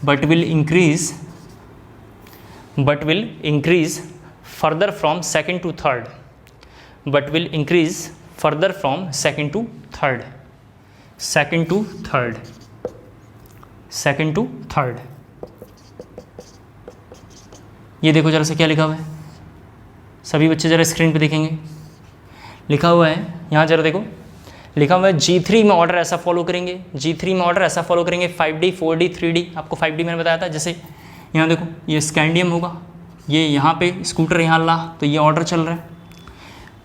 but will increase, but will increase further from second to third, but will increase further from second to third, second to third, second to third। ये देखो जरा से क्या लिखा हुआ है, सभी बच्चे जरा स्क्रीन पे देखेंगे, लिखा हुआ है यहाँ जरा देखो, लिखा हुआ है G3 में ऑर्डर ऐसा फॉलो करेंगे, G3 में ऑर्डर ऐसा फॉलो करेंगे 5D 4D 3D। आपको 5D मैंने बताया था, जैसे यहाँ देखो ये स्कैंडियम होगा, ये यहाँ पे स्कूटर यहाँ ला, तो ये ऑर्डर चल रहा है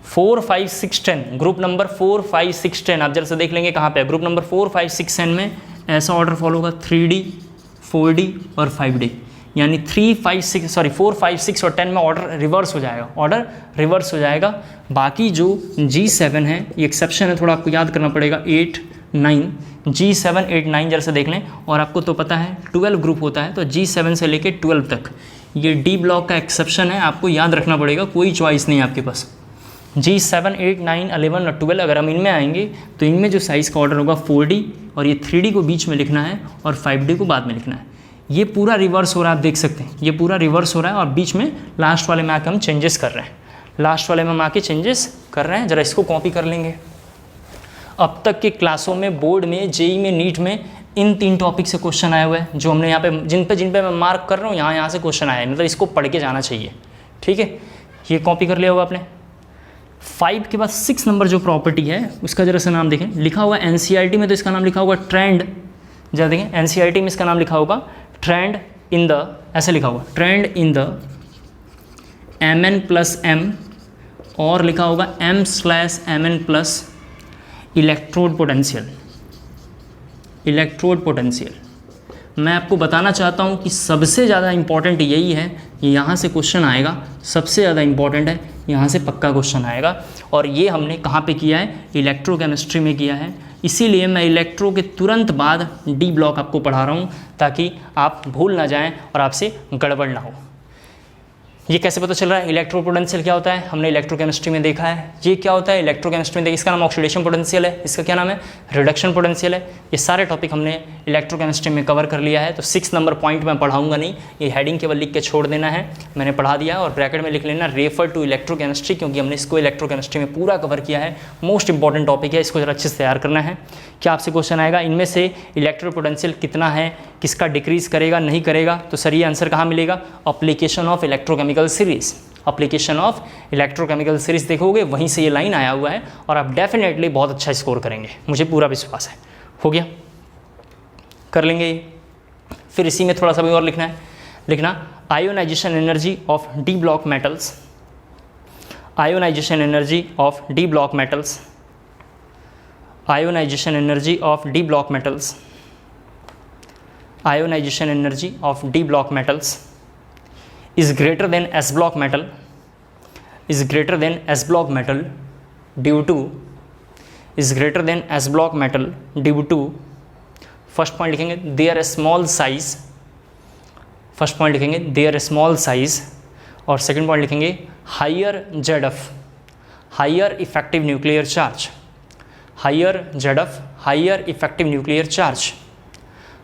4, 5, 6, 10, ग्रुप नंबर 4, 5, 6, 10 आप जरा से देख लेंगे कहाँ पे है। ग्रुप नंबर 4, 5, 6, 10 में ऐसा ऑर्डर फॉलो होगा 3D, 4D और 5D, यानी 4, 5, 6 और 10 में ऑर्डर रिवर्स हो जाएगा। बाकी जो G7 है ये एक्सेप्शन है, थोड़ा आपको याद करना पड़ेगा। 8, 9, G7, 8, 9 जरा से देख लें। और आपको तो पता है 12 ग्रुप होता है, तो G7 से लेके 12 तक ये D ब्लॉक का एक्सेप्शन है, आपको याद रखना पड़ेगा, कोई चॉइस नहीं है आपके पास। G7, 8, 9, 11 और 12 अगर हम इनमें आएंगे तो इनमें जो साइज़ का ऑर्डर होगा 4D, और ये 3D को बीच में लिखना है और 5D को बाद में लिखना है। ये पूरा रिवर्स हो रहा है, आप देख सकते हैं ये पूरा रिवर्स हो रहा है, और बीच में लास्ट वाले में आके हम चेंजेस कर रहे हैं। ज़रा इसको कॉपी कर लेंगे। अब तक के क्लासों में, बोर्ड में, जेई में, नीट में इन 3 टॉपिक से क्वेश्चन आए हुए हैं, जो हमने यहाँ पे जिन पे मैं मार्क कर रहा हूँ, यहाँ से क्वेश्चन आया है, मतलब इसको पढ़ के जाना चाहिए, ठीक है। ये कॉपी कर लिया होगा आपने। 5 के बाद 6 नंबर जो प्रॉपर्टी है उसका जरा सा नाम देखें, लिखा हुआ NCERT में तो इसका नाम लिखा होगा ट्रेंड। जरा देखें NCERT में इसका नाम लिखा होगा ट्रेंड इन द, ऐसे लिखा हुआ ट्रेंड इन द Mn+m, और लिखा होगा M/Mn+ इलेक्ट्रोड पोटेंशियल। मैं आपको बताना चाहता हूँ कि सबसे ज़्यादा इम्पॉर्टेंट यही है, यहाँ से क्वेश्चन आएगा, सबसे ज़्यादा इम्पॉर्टेंट है, यहाँ से पक्का क्वेश्चन आएगा। और ये हमने कहाँ पे किया है, इलेक्ट्रोकेमिस्ट्री में किया है, इसीलिए मैं इलेक्ट्रो के तुरंत बाद D ब्लॉक आपको पढ़ा रहा हूँ, ताकि आप भूल ना जाएं और आपसे गड़बड़ ना हो। ये कैसे पता चल रहा है इलेक्ट्रो पोटेंशियल क्या होता है, हमने इलेक्ट्रोकेमिस्ट्री में देखा है। ये क्या होता है इलेक्ट्रोकेमिस्ट्री में देखिए, इसका नाम ऑक्सीडेशन पोटेंशियल है, इसका क्या नाम है रिडक्शन पोटेंशियल है। ये सारे टॉपिक हमने इलेक्ट्रोकेमिस्ट्री में कवर कर लिया है, तो 6 नंबर पॉइंट मैं पढ़ाऊंगा नहीं, ये हेडिंग केवल लिख के छोड़ देना है, मैंने पढ़ा दिया। और ब्रैकेट में लिख लेना रेफर टू इलेक्ट्रोकेमिस्ट्री, क्योंकि हमने इसको इलेक्ट्रोकेमिस्ट्री में पूरा कवर किया है, मोस्ट इंपॉर्टेंट टॉपिक है, इसको जरा अच्छे से तैयार करना है। क्या आपसे क्वेश्चन आएगा, इनमें से इलेक्ट्रो पोटेंशियल कितना है, किसका डिक्रीज करेगा नहीं करेगा, तो सर ये आंसर कहाँ मिलेगा, application of electrochemical series. Application of electrochemical series देखोगे वहीं से ये लाइन आया हुआ है, और आप डेफिनेटली बहुत अच्छा स्कोर करेंगे, मुझे पूरा विश्वास है। हो गया, कर लेंगे ये। फिर इसी में थोड़ा सा भी और लिखना ionisation energy of D block metals, ionisation energy of D block metals, ionisation energy of D block metals, ionisation energy of D block metals is greater than S block metal, is greater than S block metal due to, is greater than S block metal due to, first point लिखेंगे their small size, first point लिखेंगे their small size, और second point लिखेंगे higher ZF, higher effective nuclear charge, higher ZF, higher effective nuclear charge,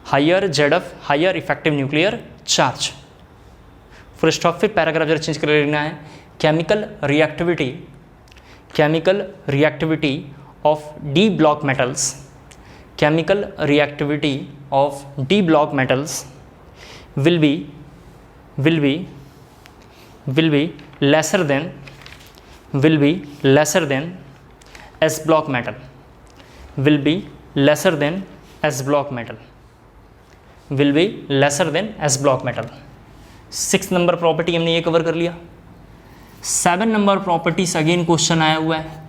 higher ZF, higher effective nuclear charge। Full stop. फिर paragraph जरा change कर लेना है, chemical reactivity of D block metals, chemical reactivity of D block metals will be lesser than S block metal, will be lesser than S block metal, will be lesser than S block metal। 6 number property हमने ये cover कर लिया। 7 number properties again question आया हुआ है,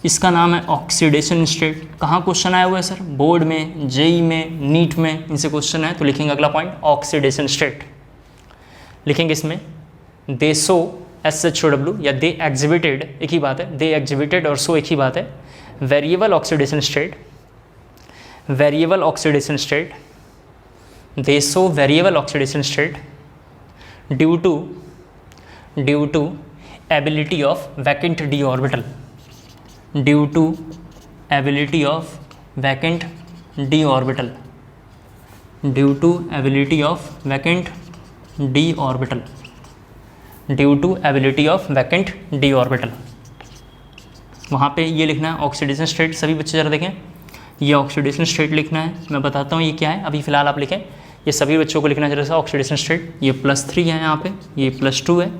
इसका नाम है ऑक्सीडेशन स्टेट। कहाँ क्वेश्चन आया हुआ है सर, बोर्ड में, जेई में, नीट में, इनसे क्वेश्चन है, तो लिखेंगे अगला पॉइंट ऑक्सीडेशन स्टेट। लिखेंगे इसमें दे सो SHOW या दे एग्जिबिटेड, एक ही बात है, दे एग्जिबिटेड और सो एक ही बात है। Variable oxidation state, variable oxidation state, they so variable oxidation state due to ability of vacant d orbital, due to ability of vacant d orbital, due to ability of vacant d orbital, due to ability of vacant d orbital। वहाँ पे ये लिखना है oxidation state. सभी बच्चे ज़रा देखें, ये ऑक्सीडेशन स्टेट लिखना है, मैं बताता हूँ ये क्या है, अभी फ़िलहाल आप लिखें, ये सभी बच्चों को लिखना जरा सा ऑक्सीडेशन स्टेट। ये +3 है यहाँ पे, ये +2 है,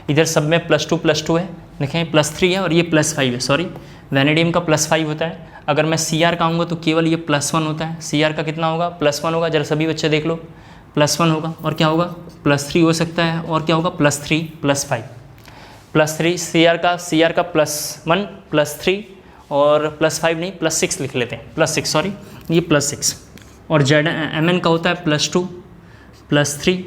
इधर सब में +2 है, देखें +3 है और ये +5 है। सॉरी, वैनेडियम का +5 होता है, अगर मैं Cr का आऊँगा तो केवल ये +1 होता है। Cr का कितना होगा, +1 होगा। जरा सभी बच्चे देख लो, +1 होगा, और क्या होगा +3 हो सकता है, और क्या होगा +3 +5 +3 CR का +1 +3 और +5 नहीं +6 लिख लेते हैं, +6 सॉरी ये +6, और MN का होता है +2 +3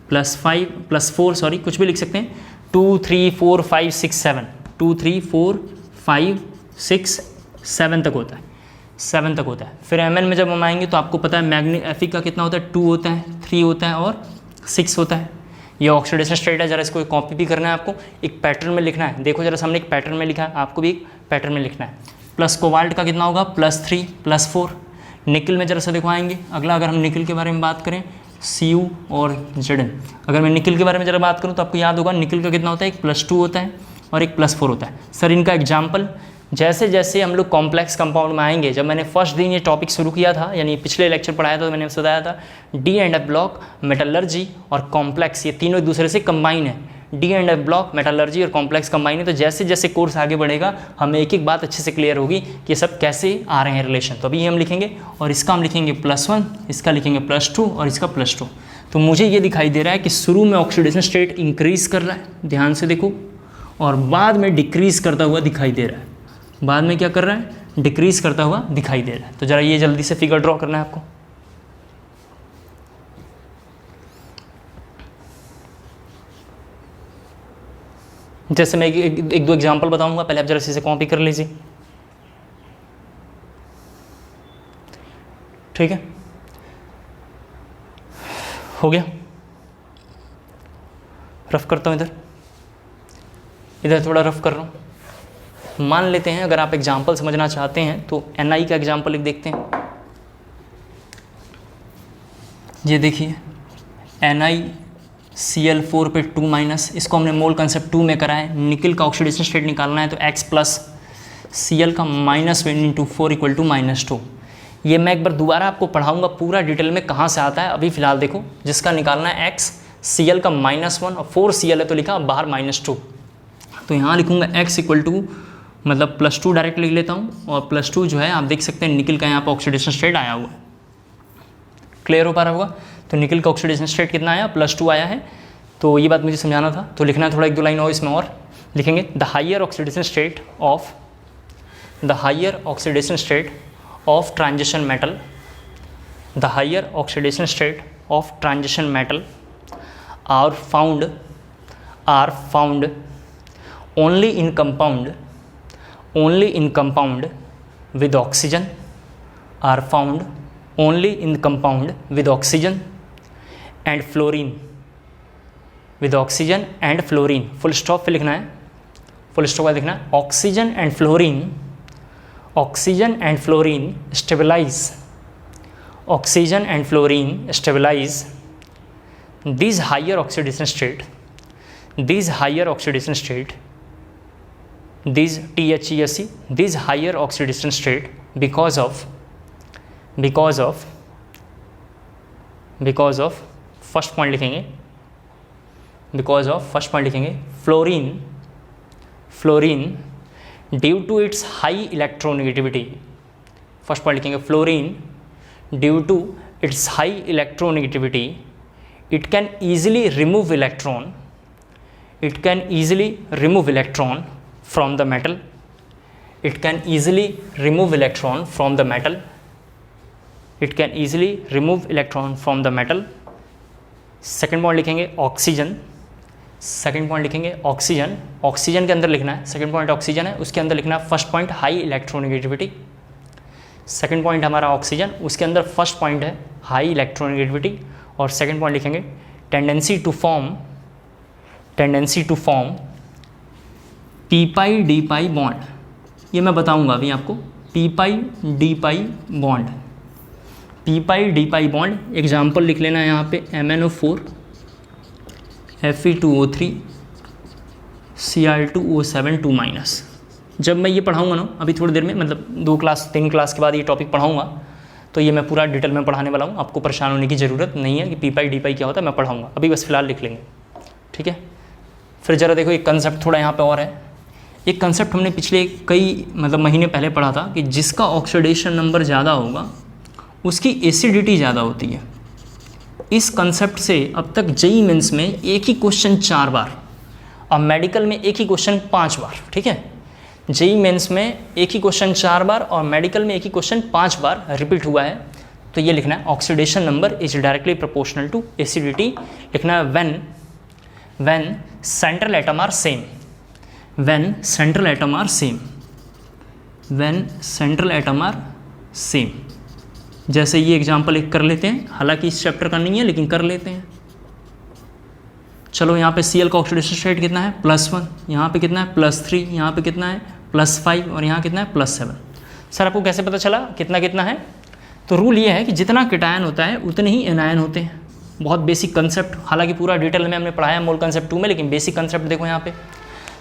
+5 +4 सॉरी कुछ भी लिख सकते हैं, 2 3 4 5 6 7 2 3 4 5 6 7 तक होता है, 7 तक होता है। फिर MN में जब हम आएंगे तो आपको पता है Fe का कितना होता है, 2 होता है, 3 होता है और 6 होता है। ये ऑक्सीडेशन स्टेट है, जरा इसको कॉपी भी करना है आपको, एक पैटर्न में लिखना है। देखो जरा सामने एक पैटर्न में लिखा है, आपको भी एक पैटर्न में लिखना है। प्लस कोबाल्ट का कितना होगा +3 +4। निकल में जरा सा देखो आएंगे, अगला अगर हम निकल के बारे में बात करें Cu और Zn, अगर मैं निकल के बारे में जरा बात करूँ तो आपको याद होगा निकल का कितना होता है, एक +2 होता है और एक +4 होता है। सर इनका एग्जाम्पल, जैसे जैसे हम लोग कॉम्प्लेक्स कंपाउंड में आएंगे, जब मैंने फर्स्ट दिन ये टॉपिक शुरू किया था, यानी पिछले लेक्चर पढ़ाया था, तो मैंने बताया था D&F ब्लॉक, मेटलर्जी और कॉम्प्लेक्स, ये तीनों एक दूसरे से कंबाइन है। D&F ब्लॉक, मेटलर्जी और कॉम्प्लेक्स कंबाइन है। तो जैसे जैसे कोर्स आगे बढ़ेगा हमें एक एक बात अच्छे से क्लियर होगी कि ये सब कैसे आ रहे हैं रिलेशन। तो अभी ये हम लिखेंगे, और इसका हम लिखेंगे +1, इसका लिखेंगे +2 और इसका +2। तो मुझे ये दिखाई दे रहा है कि शुरू में ऑक्सीडेशन स्टेट इंक्रीज कर रहा है, ध्यान से देखो, और बाद में डिक्रीज करता हुआ दिखाई दे रहा है। बाद में क्या कर रहा है, डिक्रीज करता हुआ दिखाई दे रहा है। तो जरा ये जल्दी से फिगर ड्रॉ करना है आपको। जैसे मैं एक दो एग्जांपल बताऊंगा, पहले आप जरा इसे कॉपी कर लीजिए, ठीक है, हो गया। रफ करता हूँ, इधर थोड़ा रफ कर रहा हूँ। मान लेते हैं अगर आप एग्जांपल समझना चाहते हैं तो Ni का एग्जांपल एक देखते हैं। ये देखिए NiCl4 पे 2-, इसको हमने मोल कंसेप्ट 2 में करा है। निकल का ऑक्सीडेशन स्टेट निकालना है तो X + Cl का -1 × 4 = -2। ये मैं एक बार दोबारा आपको पढ़ाऊंगा पूरा डिटेल में कहाँ से आता है। अभी फिलहाल देखो, जिसका निकालना है X, Cl का -1 और 4 Cl है तो लिखा बाहर -2। तो यहाँ लिखूंगा X = मतलब +2 डायरेक्ट लिख लेता हूँ, और +2 जो है आप देख सकते हैं निकल का यहाँ पर ऑक्सीडेशन स्टेट आया हुआ है। क्लियर हो पा रहा होगा। तो निकल का ऑक्सीडेशन स्टेट कितना आया, +2 आया है। तो ये बात मुझे समझाना था, तो लिखना है थोड़ा, एक दो लाइन और इसमें और लिखेंगे। The higher oxidation state of transition metal, the higher oxidation state of transition metal are found only in compound with oxygen, are found only in compound with oxygen and fluorine, with oxygen and fluorine। Full stop पे लिखना है, full stop पे लिखना है। Oxygen and fluorine stabilize, oxygen and fluorine stabilize these higher oxidation state, these higher oxidation state, these THESC, these higher oxidation state because of first point लिखेंगे, because of first point लिखेंगे fluorine due to its high electronegativity। first point लिखेंगे fluorine due to its high electronegativity it can easily remove electron from the metal, it can easily remove electron from the metal, it can easily remove electron from the metal। Second point लिखेंगे oxygen, second point लिखेंगे oxygen, oxygen के अंदर लिखना है, second point oxygen है, उसके अंदर लिखना है first point high electronegativity. Second point हमारा ऑक्सीजन, उसके अंदर फर्स्ट पॉइंट है हाई इलेक्ट्रोनेगेटिविटी, और सेकेंड पॉइंट लिखेंगे tendency to form p-pi-d-pi bond. ये मैं बताऊंगा अभी आपको, p-pi-d-pi bond, p-pi-d-pi bond. Example लिख लेना है यहाँ पे MnO4 Fe2O3 Cl2O7 2-। जब मैं ये पढ़ाऊंगा ना अभी थोड़ी देर में, मतलब 2-3 क्लास के बाद ये टॉपिक पढ़ाऊंगा, तो ये मैं पूरा डिटेल में पढ़ाने वाला हूँ। आपको परेशान होने की ज़रूरत नहीं है कि p-pi-d-pi क्या होता है, मैं पढ़ाऊँगा। अभी बस फिलहाल लिख लेंगे, ठीक है। फिर ज़रा देखो एक कंसेप्ट थोड़ा यहाँ पे और है। एक कंसेप्ट हमने पिछले कई महीने पहले पढ़ा था कि जिसका ऑक्सीडेशन नंबर ज़्यादा होगा उसकी एसिडिटी ज़्यादा होती है। इस कंसेप्ट से अब तक जेईई मेंस में एक ही क्वेश्चन 4 बार और मेडिकल में एक ही क्वेश्चन 5 बार, ठीक है। जेईई मेंस में एक ही क्वेश्चन 4 बार और मेडिकल में एक ही क्वेश्चन 5 बार रिपीट हुआ है। तो ये लिखना है oxidation number is directly proportional to acidity. लिखना है when central atom are same, when central atom are same, when central atom are same. जैसे ये एग्जांपल एक कर लेते हैं, हालांकि इस चैप्टर का नहीं है लेकिन कर लेते हैं। चलो यहाँ पे Cl का ऑक्सीडेशन स्टेट कितना है +1, यहाँ पे कितना है +3, यहाँ पे कितना है +5 और यहाँ कितना है +7। सर आपको कैसे पता चला कितना कितना है? तो रूल ये है कि जितना केटायन होता है उतने ही एनायन होते हैं। बहुत बेसिक कंसेप्ट, हालांकि पूरा डिटेल में हमने पढ़ाया मोल कंसेप्ट 2 में, लेकिन बेसिक कंसेप्ट देखो यहाँ पे।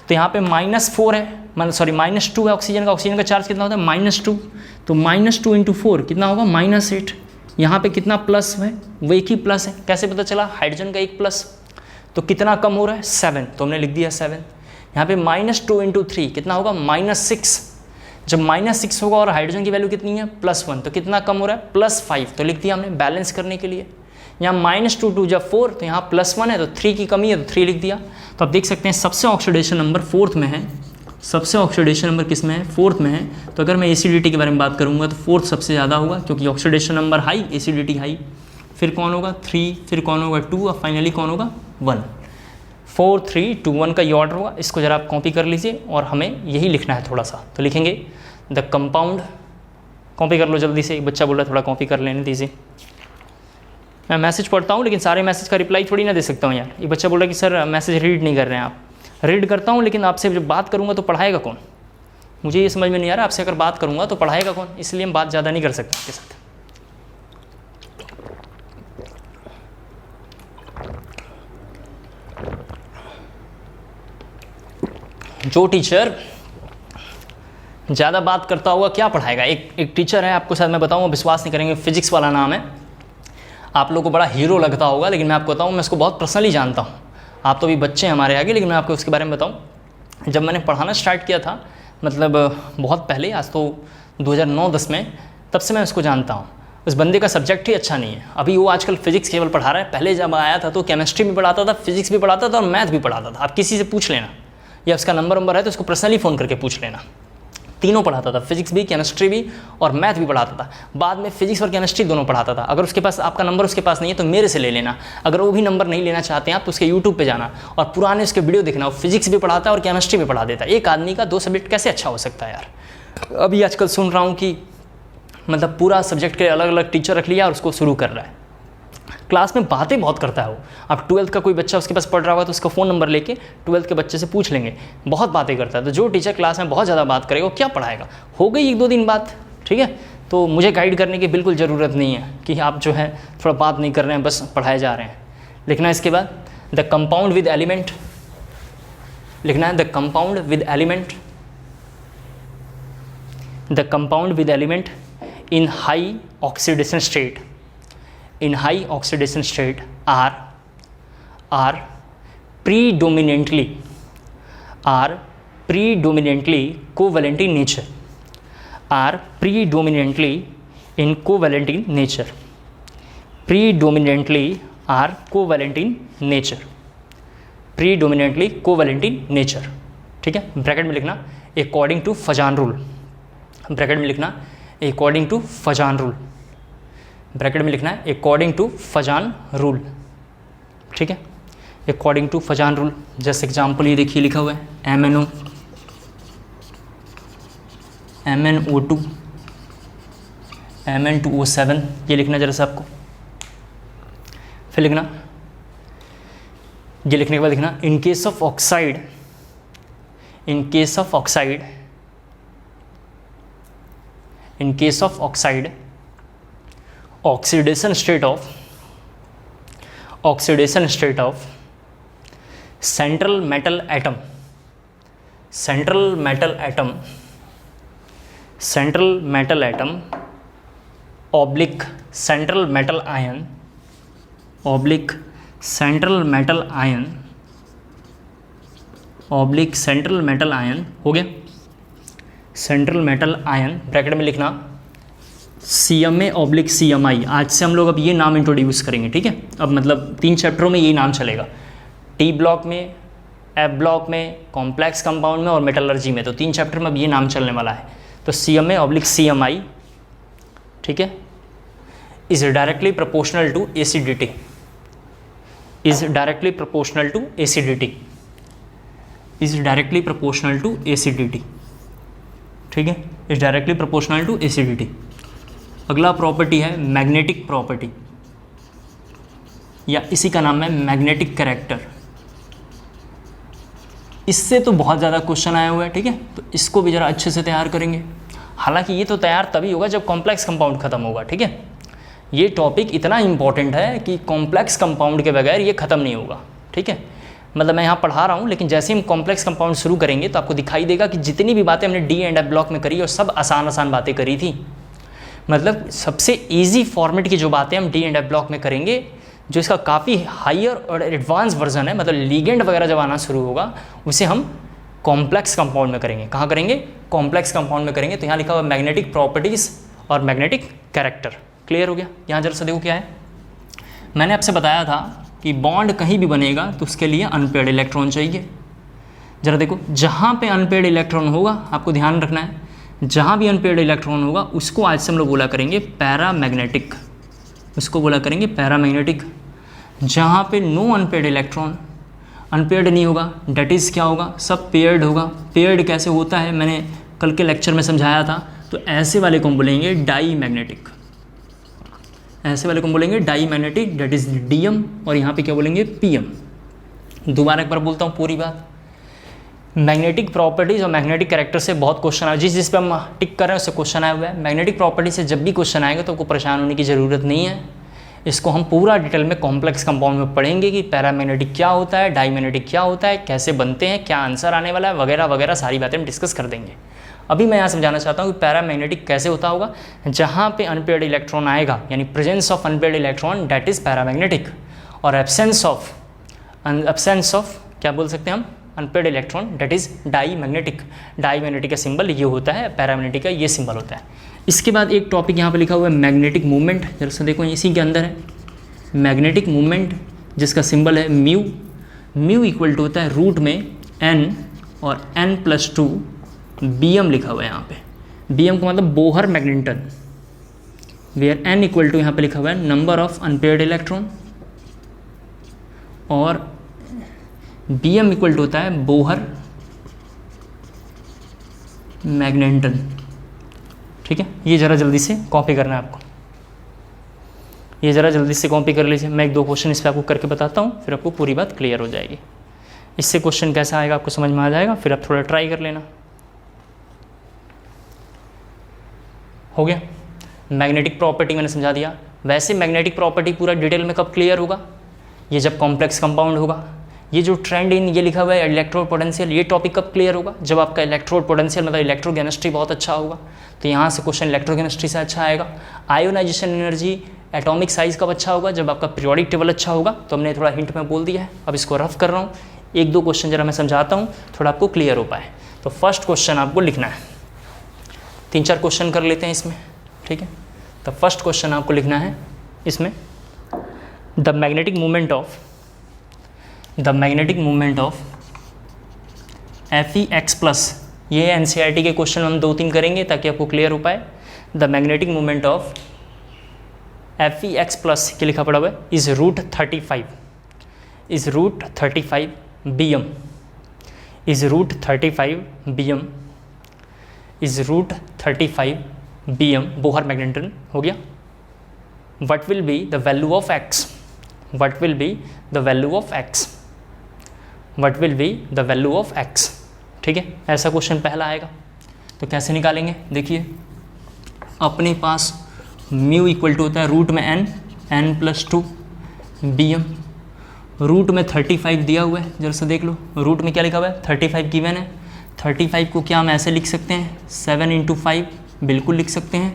तो यहाँ पे -4 है, -2 है ऑक्सीजन का चार्ज कितना होता है -2, तो -2 × 4 कितना होगा -8। यहाँ पे कितना प्लस है, वो एक ही प्लस है। कैसे पता चला? हाइड्रोजन का एक प्लस, तो कितना कम हो रहा है 7, तो हमने लिख दिया 7। यहाँ पे -2 × 3 कितना होगा -6। जब -6 होगा और हाइड्रोजन की वैल्यू कितनी है +1, तो कितना कम हो रहा है +5, तो लिख दिया हमने बैलेंस करने के लिए। यहाँ -2 जब 4, तो यहाँ +1 है तो 3 की कमी है तो 3 लिख दिया। तो आप देख सकते हैं सबसे ऑक्सीडेशन नंबर 4th में है, सबसे ऑक्सीडेशन नंबर किस में है 4th में है। तो अगर मैं एसिडिटी के बारे में बात करूँगा तो 4th सबसे ज़्यादा होगा, क्योंकि oxidation number high, acidity high. फिर कौन होगा 3, फिर कौन होगा 2 और फाइनली कौन होगा 1। 4, 3, 2, 1 का ये ऑर्डर होगा। इसको ज़रा आप कॉपी कर लीजिए और हमें यही लिखना है थोड़ा सा। तो लिखेंगे द कंपाउंड, कॉपी कर लो जल्दी से, एक बच्चा बोल रहा है थोड़ा कॉपी कर लेने दीजिए। मैं मैसेज पढ़ता हूँ लेकिन सारे मैसेज का रिप्लाई थोड़ी ना दे सकता हूँ यार। ये बच्चा बोल रहा है कि सर मैसेज रीड नहीं कर रहे हैं आप। रीड करता हूँ लेकिन आपसे जब बात करूँगा तो पढ़ाएगा कौन? मुझे ये समझ में नहीं आ रहा, आपसे अगर बात करूँगा तो पढ़ाएगा कौन? इसलिए हम बात ज़्यादा नहीं कर सकते आपके साथ। जो टीचर ज़्यादा बात करता होगा क्या पढ़ाएगा? एक टीचर है, आपको शायद मैं बताऊँ, विश्वास नहीं करेंगे, फिजिक्स वाला नाम है। आप लोगों को बड़ा हीरो लगता होगा, लेकिन मैं आपको बताऊँ मैं इसको बहुत पर्सनली जानता हूँ। आप तो भी बच्चे हैं हमारे आगे, लेकिन मैं आपको उसके बारे में बताऊँ। जब मैंने पढ़ाना स्टार्ट किया था, मतलब बहुत पहले, आज तो 2009-10 में, तब से मैं उसको जानता हूँ। उस बंदे का सब्जेक्ट ही अच्छा नहीं है। अभी वो आजकल फिजिक्स केवल पढ़ा रहा है, पहले जब आया था तो केमिस्ट्री भी पढ़ाता था, फिजिक्स भी पढ़ाता था और मैथ भी पढ़ाता था। आप किसी से पूछ लेना, या उसका नंबर है तो उसको पर्सनली फ़ोन करके पूछ लेना। तीनों पढ़ाता था, फिजिक्स भी, केमिस्ट्री भी और मैथ भी पढ़ाता था। बाद में फिजिक्स और केमिस्ट्री दोनों पढ़ाता था। अगर उसके पास आपका नंबर उसके पास नहीं है तो मेरे से ले लेना। अगर वो भी नंबर नहीं लेना चाहते हैं आप तो उसके यूट्यूब पे जाना और पुराने उसके वीडियो देखना। वो फिजिक्स भी पढ़ाता है और केमिस्ट्री भी पढ़ा देता है। एक आदमी का 2 सब्जेक्ट कैसे अच्छा हो सकता है यार? अभी आजकल सुन रहा हूँ कि मतलब पूरा सब्जेक्ट के अलग अलग टीचर रख लिया और उसको शुरू कर रहा है। क्लास में बातें बहुत करता है वो। अब 12th का कोई बच्चा उसके पास पढ़ रहा होगा तो उसका फ़ोन नंबर लेके 12th के बच्चे से पूछ लेंगे। बहुत बातें करता है। तो जो टीचर क्लास में बहुत ज़्यादा बात करेगा वो क्या पढ़ाएगा? हो गई 1-2 दिन बात, ठीक है। तो मुझे गाइड करने की बिल्कुल ज़रूरत नहीं है कि आप जो है थोड़ा बात नहीं कर रहे हैं, बस पढ़ाए जा रहे हैं। लिखना है इसके बाद द कंपाउंड विद एलिमेंट, लिखना है the compound with element, the compound with element in high oxidation state, in high oxidation state are predominantly covalent in nature, are predominantly in covalent in nature, predominantly are covalent in nature, predominantly covalent in nature। ठीक है, bracket में लिखना according to Fazan rule, bracket में लिखना according to Fazan rule, bracket में लिखना है according to Fazan rule. ठीक है, अकॉर्डिंग टू फजान रूल। जैसे एग्जाम्पल ये देखिए लिखा हुआ है MnO2 Mn2O7, ये लिखना जरा सा आपको। फिर लिखना, ये लिखने के बाद लिखना in case of oxide, in case of oxide, in case of oxide, oxidation state of central metal atom, central metal atom oblique central metal ion, oblique central metal ion, oblique central metal ion, हो गया central metal ion, bracket में लिखना CMA/CMI, आज से हम लोग अब ये नाम इंट्रोड्यूस करेंगे, ठीक है। अब मतलब 3 चैप्टरों में ये नाम चलेगा, टी ब्लॉक में, एफ ब्लॉक में, कॉम्प्लेक्स कंपाउंड में और मेटलर्जी में। तो 3 चैप्टर में अब ये नाम चलने वाला है। तो CMA/CMI, ठीक है, is directly proportional to acidity, is directly proportional to acidity, is directly proportional to acidity, ठीक है, is directly proportional to acidity. अगला प्रॉपर्टी है मैग्नेटिक प्रॉपर्टी, या इसी का नाम है मैग्नेटिक कैरेक्टर। इससे तो बहुत ज़्यादा क्वेश्चन आया हुआ है, ठीक है, तो इसको भी ज़रा अच्छे से तैयार करेंगे। हालांकि ये तो तैयार तभी होगा जब कॉम्प्लेक्स कंपाउंड खत्म होगा, ठीक है। ये टॉपिक इतना इंपॉर्टेंट है कि कॉम्प्लेक्स कंपाउंड के बगैर ये ख़त्म नहीं होगा, ठीक है। मतलब मैं यहाँ पढ़ा रहा हूँ, लेकिन जैसे ही हम कॉम्प्लेक्स कंपाउंड शुरू करेंगे तो आपको दिखाई देगा कि जितनी भी बातें हमने डी एंड एफ ब्लॉक में करी और सब आसान आसान बातें करी थी। मतलब सबसे ईजी फॉर्मेट की जो बातें हम डी एंड एफ ब्लॉक में करेंगे, जो इसका काफ़ी हायर और एडवांस वर्जन है, मतलब लीगेंड वगैरह जब आना शुरू होगा, उसे हम कॉम्प्लेक्स कंपाउंड में करेंगे। कहाँ करेंगे? कॉम्प्लेक्स कंपाउंड में करेंगे। तो यहाँ लिखा हुआ मैग्नेटिक प्रॉपर्टीज़ और मैग्नेटिक कैरेक्टर। क्लियर हो गया? यहाँ जरा सा देखो क्या है। मैंने आपसे बताया था कि बॉन्ड कहीं भी बनेगा तो उसके लिए अनपेयर्ड इलेक्ट्रॉन चाहिए। जरा देखो, जहाँ पे अनपेयर्ड इलेक्ट्रॉन होगा, आपको ध्यान रखना है, जहाँ भी अनपेयर्ड इलेक्ट्रॉन होगा उसको आज से हम लोग बोला करेंगे पैरामैग्नेटिक, उसको बोला करेंगे पैरामैग्नेटिक। जहाँ पे नो अनपेयर्ड इलेक्ट्रॉन, अनपेयर्ड नहीं होगा, डेट इज़ क्या होगा? सब पेयर्ड होगा। पेयर्ड कैसे होता है मैंने कल के लेक्चर में समझाया था। तो ऐसे वाले को हम बोलेंगे डाई मैग्नेटिक, ऐसे वाले को हम बोलेंगे diamagnetic, that is DM. और यहाँ पे क्या बोलेंगे? पीएम। दोबारा एक बार बोलता हूँ पूरी बात। मैग्नेटिक प्रॉपर्टीज़ और मैग्नेटिक कैरेक्टर से बहुत क्वेश्चन आए, जिस पे हम टिक कर रहे हैं उससे क्वेश्चन आया हुआ है। मैग्नेटिक प्रॉपर्टी से जब भी क्वेश्चन आएगा तो आपको परेशान होने की ज़रूरत नहीं है। इसको हम पूरा डिटेल में कॉम्प्लेक्स कंपाउंड में पढ़ेंगे कि पैरामैग्नेटिक क्या होता है, डाई मैग्नेटिक क्या होता है, कैसे बनते हैं, क्या आंसर आने वाला है, वगैरह वगैरह सारी बातें हम डिस्कस कर देंगे। अभी मैं यहाँ समझाना चाहता हूँ कि पैरामैग्नेटिक कैसे होता होगा। जहाँ पे अनपेयर्ड इलेक्ट्रॉन आएगा, यानी presence of unpaired electron, that is paramagnetic. और एब्सेंस ऑफ क्या बोल सकते हैं हम? Unpaired electron, that is diamagnetic. Diamagnetic का सिंबल ये होता है, पैरामैग्नेटिक का ये सिंबल होता है। इसके बाद एक टॉपिक यहाँ पे लिखा हुआ है मैग्नेटिक मूवमेंट। जरा सा देखो, इसी के अंदर है मैग्नेटिक मूवमेंट, जिसका सिंबल है म्यू। म्यू इक्वल टू होता है रूट में n और n+2 bm लिखा हुआ है यहाँ पे। bm का मतलब Bohr magneton, where n equal to यहाँ पे लिखा हुआ है नंबर ऑफ अनपेयर्ड इलेक्ट्रॉन, और bm इक्वल टू होता है बोहर मैग्नेटन। ठीक है, ये ज़रा जल्दी से कॉपी करना है आपको, ये ज़रा जल्दी से कॉपी कर लीजिए। मैं 1-2 क्वेश्चन इस पर आपको करके बताता हूँ, फिर आपको पूरी बात क्लियर हो जाएगी। इससे क्वेश्चन कैसा आएगा आपको समझ में आ जाएगा, फिर आप थोड़ा ट्राई कर लेना। हो गया? मैग्नेटिक प्रॉपर्टी मैंने समझा दिया। वैसे मैग्नेटिक प्रॉपर्टी पूरा डिटेल में कब क्लियर होगा? ये जब कॉम्प्लेक्स कंपाउंड होगा। ये जो ट्रेंड इन ये लिखा हुआ है इलेक्ट्रोड पोटेंशियल, ये टॉपिक कब क्लियर होगा? जब आपका इलेक्ट्रोड पोटेंशियल मतलब इलेक्ट्रोकेमिस्ट्री बहुत अच्छा होगा। तो यहाँ से क्वेश्चन इलेक्ट्रोकेमिस्ट्री से अच्छा आएगा। आयोनाइजेशन एनर्जी, एटॉमिक साइज़ कब अच्छा होगा? जब आपका पीरियोडिक टेबल अच्छा होगा। तो हमने थोड़ा हिंट में बोल दिया है, अब इसको रफ कर रहा हूँ। 1-2 क्वेश्चन जरा मैं समझाता हूँ, थोड़ा आपको क्लियर हो पाए। तो फर्स्ट क्वेश्चन आपको लिखना है, 3-4 क्वेश्चन कर लेते हैं इसमें, ठीक है। तो फर्स्ट क्वेश्चन आपको लिखना है इसमें, the magnetic movement of Fex+। ये एनसीईआरटी के क्वेश्चन हम 2-3 करेंगे ताकि आपको क्लियर हो पाए। The magnetic movement of Fex+ के लिखा पड़ा हुआ है is root 35 bm, is root 35 bm Bohr magneton. हो गया? What will be the value of x, what will be the value of x। ठीक है, ऐसा क्वेश्चन पहला आएगा। तो कैसे निकालेंगे? देखिए, अपने पास म्यू इक्वल टू होता है रूट में n+2 bm। रूट में 35 दिया हुआ है, जरा सा देख लो। रूट में क्या लिखा हुआ है? 35 गिवन है। 35 को क्या हम ऐसे लिख सकते हैं? 7 × 5 बिल्कुल लिख सकते हैं।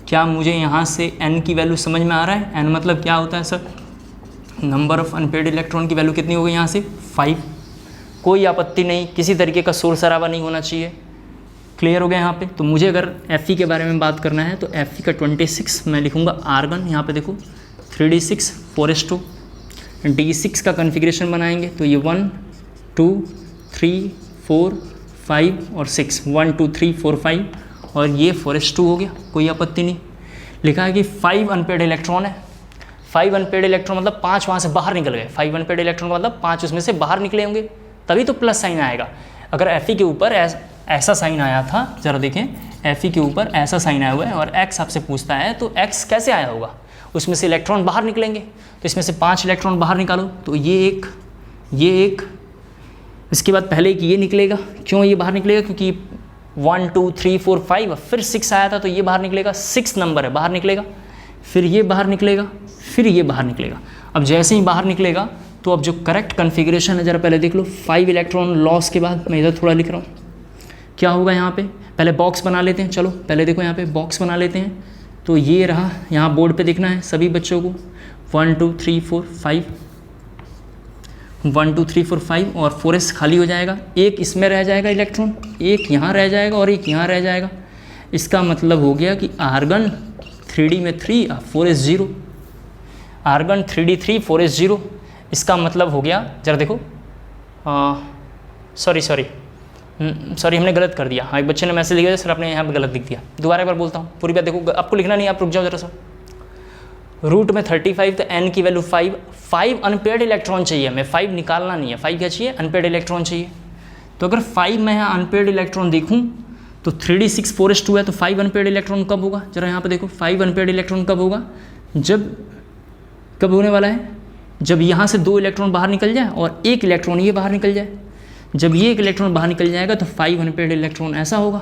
क्या मुझे यहाँ से n की वैल्यू समझ में आ रहा है? n मतलब क्या होता है sir? Number of unpaired electron की वैल्यू कितनी हो गई यहाँ से? 5। कोई आपत्ति नहीं, किसी तरीके का शोर शराबा नहीं होना चाहिए। क्लियर हो गया यहाँ पे। तो मुझे अगर Fe के बारे में बात करना है तो Fe का 26 मैं लिखूँगा आर्गन, यहाँ पे देखो 3d6 4s2। d6 का कन्फिग्रेशन बनाएंगे तो ये 1 2 3 4 5 और 6, 1 2 3 4 5 और ये 4s2 हो गया, कोई आपत्ति नहीं। लिखा है कि 5 अनपेड इलेक्ट्रॉन है। 5 अनपेड इलेक्ट्रॉन मतलब 5 वहाँ से बाहर निकल गए। 5 अनपेड इलेक्ट्रॉन का मतलब 5 उसमें से बाहर निकले होंगे, तभी तो प्लस साइन आएगा। अगर Fe के ऊपर ऐसा साइन आया था, ज़रा देखें, Fe के ऊपर ऐसा साइन आया हुआ है और x आपसे पूछता है तो x कैसे आया होगा, उसमें से इलेक्ट्रॉन बाहर निकलेंगे। तो इसमें से 5 इलेक्ट्रॉन बाहर निकालो तो ये एक, इसके बाद पहले एक ये निकलेगा। क्यों ये बाहर निकलेगा? क्योंकि 1 2 3 4 5 फिर 6 आया था तो ये बाहर निकलेगा, 6 नंबर है, बाहर निकलेगा। फिर ये बाहर निकलेगा, फिर ये बाहर निकलेगा। अब जैसे ही बाहर निकलेगा तो अब जो करेक्ट कन्फिग्रेशन है ज़रा पहले देख लो। 5 इलेक्ट्रॉन लॉस के बाद मैं इधर थोड़ा लिख रहा हूँ, क्या होगा यहाँ पे, पहले बॉक्स बना लेते हैं। चलो पहले देखो यहाँ पे बॉक्स बना लेते हैं। तो ये रहा, यहाँ बोर्ड पे देखना है सभी बच्चों को, 1 2 3 4 5, 1 2 3 4 5 और 4s खाली हो जाएगा। एक इसमें रह जाएगा इलेक्ट्रॉन, एक यहाँ रह जाएगा और एक यहाँ रह जाएगा। इसका मतलब हो गया कि आर्गन 3d में 3 और 4s 0, आर्गन 3d 3 4s 0। इसका मतलब हो गया, ज़रा देखो, सॉरी हमने गलत कर दिया। हाँ, एक बच्चे ने मैसेज लिखा सर आपने यहाँ पे गलत लिख दिया। दोबारा एक बार बोलता हूँ, पूरी बात देखो, आपको लिखना नहीं, आप रुक जाओ ज़रा सा। रूट में 35 तो n की वैल्यू 5 अनपेड इलेक्ट्रॉन चाहिए हमें, 5 निकालना नहीं है। 5 क्या चाहिए? अनपेड इलेक्ट्रॉन चाहिए। तो अगर 5 मैं यहाँ अनपेड इलेक्ट्रॉन देखूँ तो 3d6 4s2 है तो 5 अनपेड इलेक्ट्रॉन कब होगा? जरा यहाँ पे देखो, 5 अनपेड इलेक्ट्रॉन कब होगा? कब होने वाला है? जब यहाँ से 2 इलेक्ट्रॉन बाहर निकल जाए और 1 इलेक्ट्रॉन ये बाहर निकल जाए। जब ये 1 इलेक्ट्रॉन बाहर निकल जाएगा तो 5 अनपेड इलेक्ट्रॉन ऐसा होगा।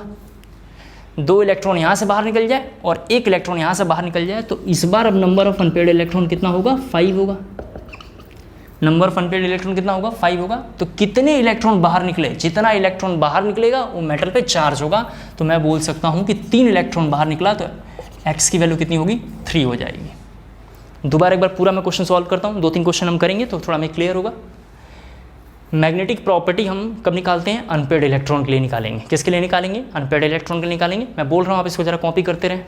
2 इलेक्ट्रॉन यहाँ से बाहर निकल जाए और 1 इलेक्ट्रॉन यहाँ से बाहर निकल जाए तो इस बार अब नंबर ऑफ अनपेड इलेक्ट्रॉन कितना होगा? 5 होगा। नंबर ऑफ अनपेड इलेक्ट्रॉन कितना होगा? 5 होगा। तो कितने इलेक्ट्रॉन बाहर निकले, जितना इलेक्ट्रॉन बाहर निकलेगा वो मेटल पे चार्ज होगा। तो मैं बोल सकता हूँ कि 3 इलेक्ट्रॉन बाहर निकला तो x की वैल्यू कितनी होगी? 3 हो जाएगी। दोबारा एक बार पूरा मैं क्वेश्चन सॉल्व करता हूँ, 2-3 क्वेश्चन हम करेंगे तो थोड़ा हमें क्लियर होगा। मैग्नेटिक प्रॉपर्टी हम कब निकालते हैं? अनपेड इलेक्ट्रॉन के लिए निकालेंगे। किसके लिए निकालेंगे? अनपेड इलेक्ट्रॉन के लिए निकालेंगे। मैं बोल रहा हूँ, आप इसको जरा कॉपी करते रहें।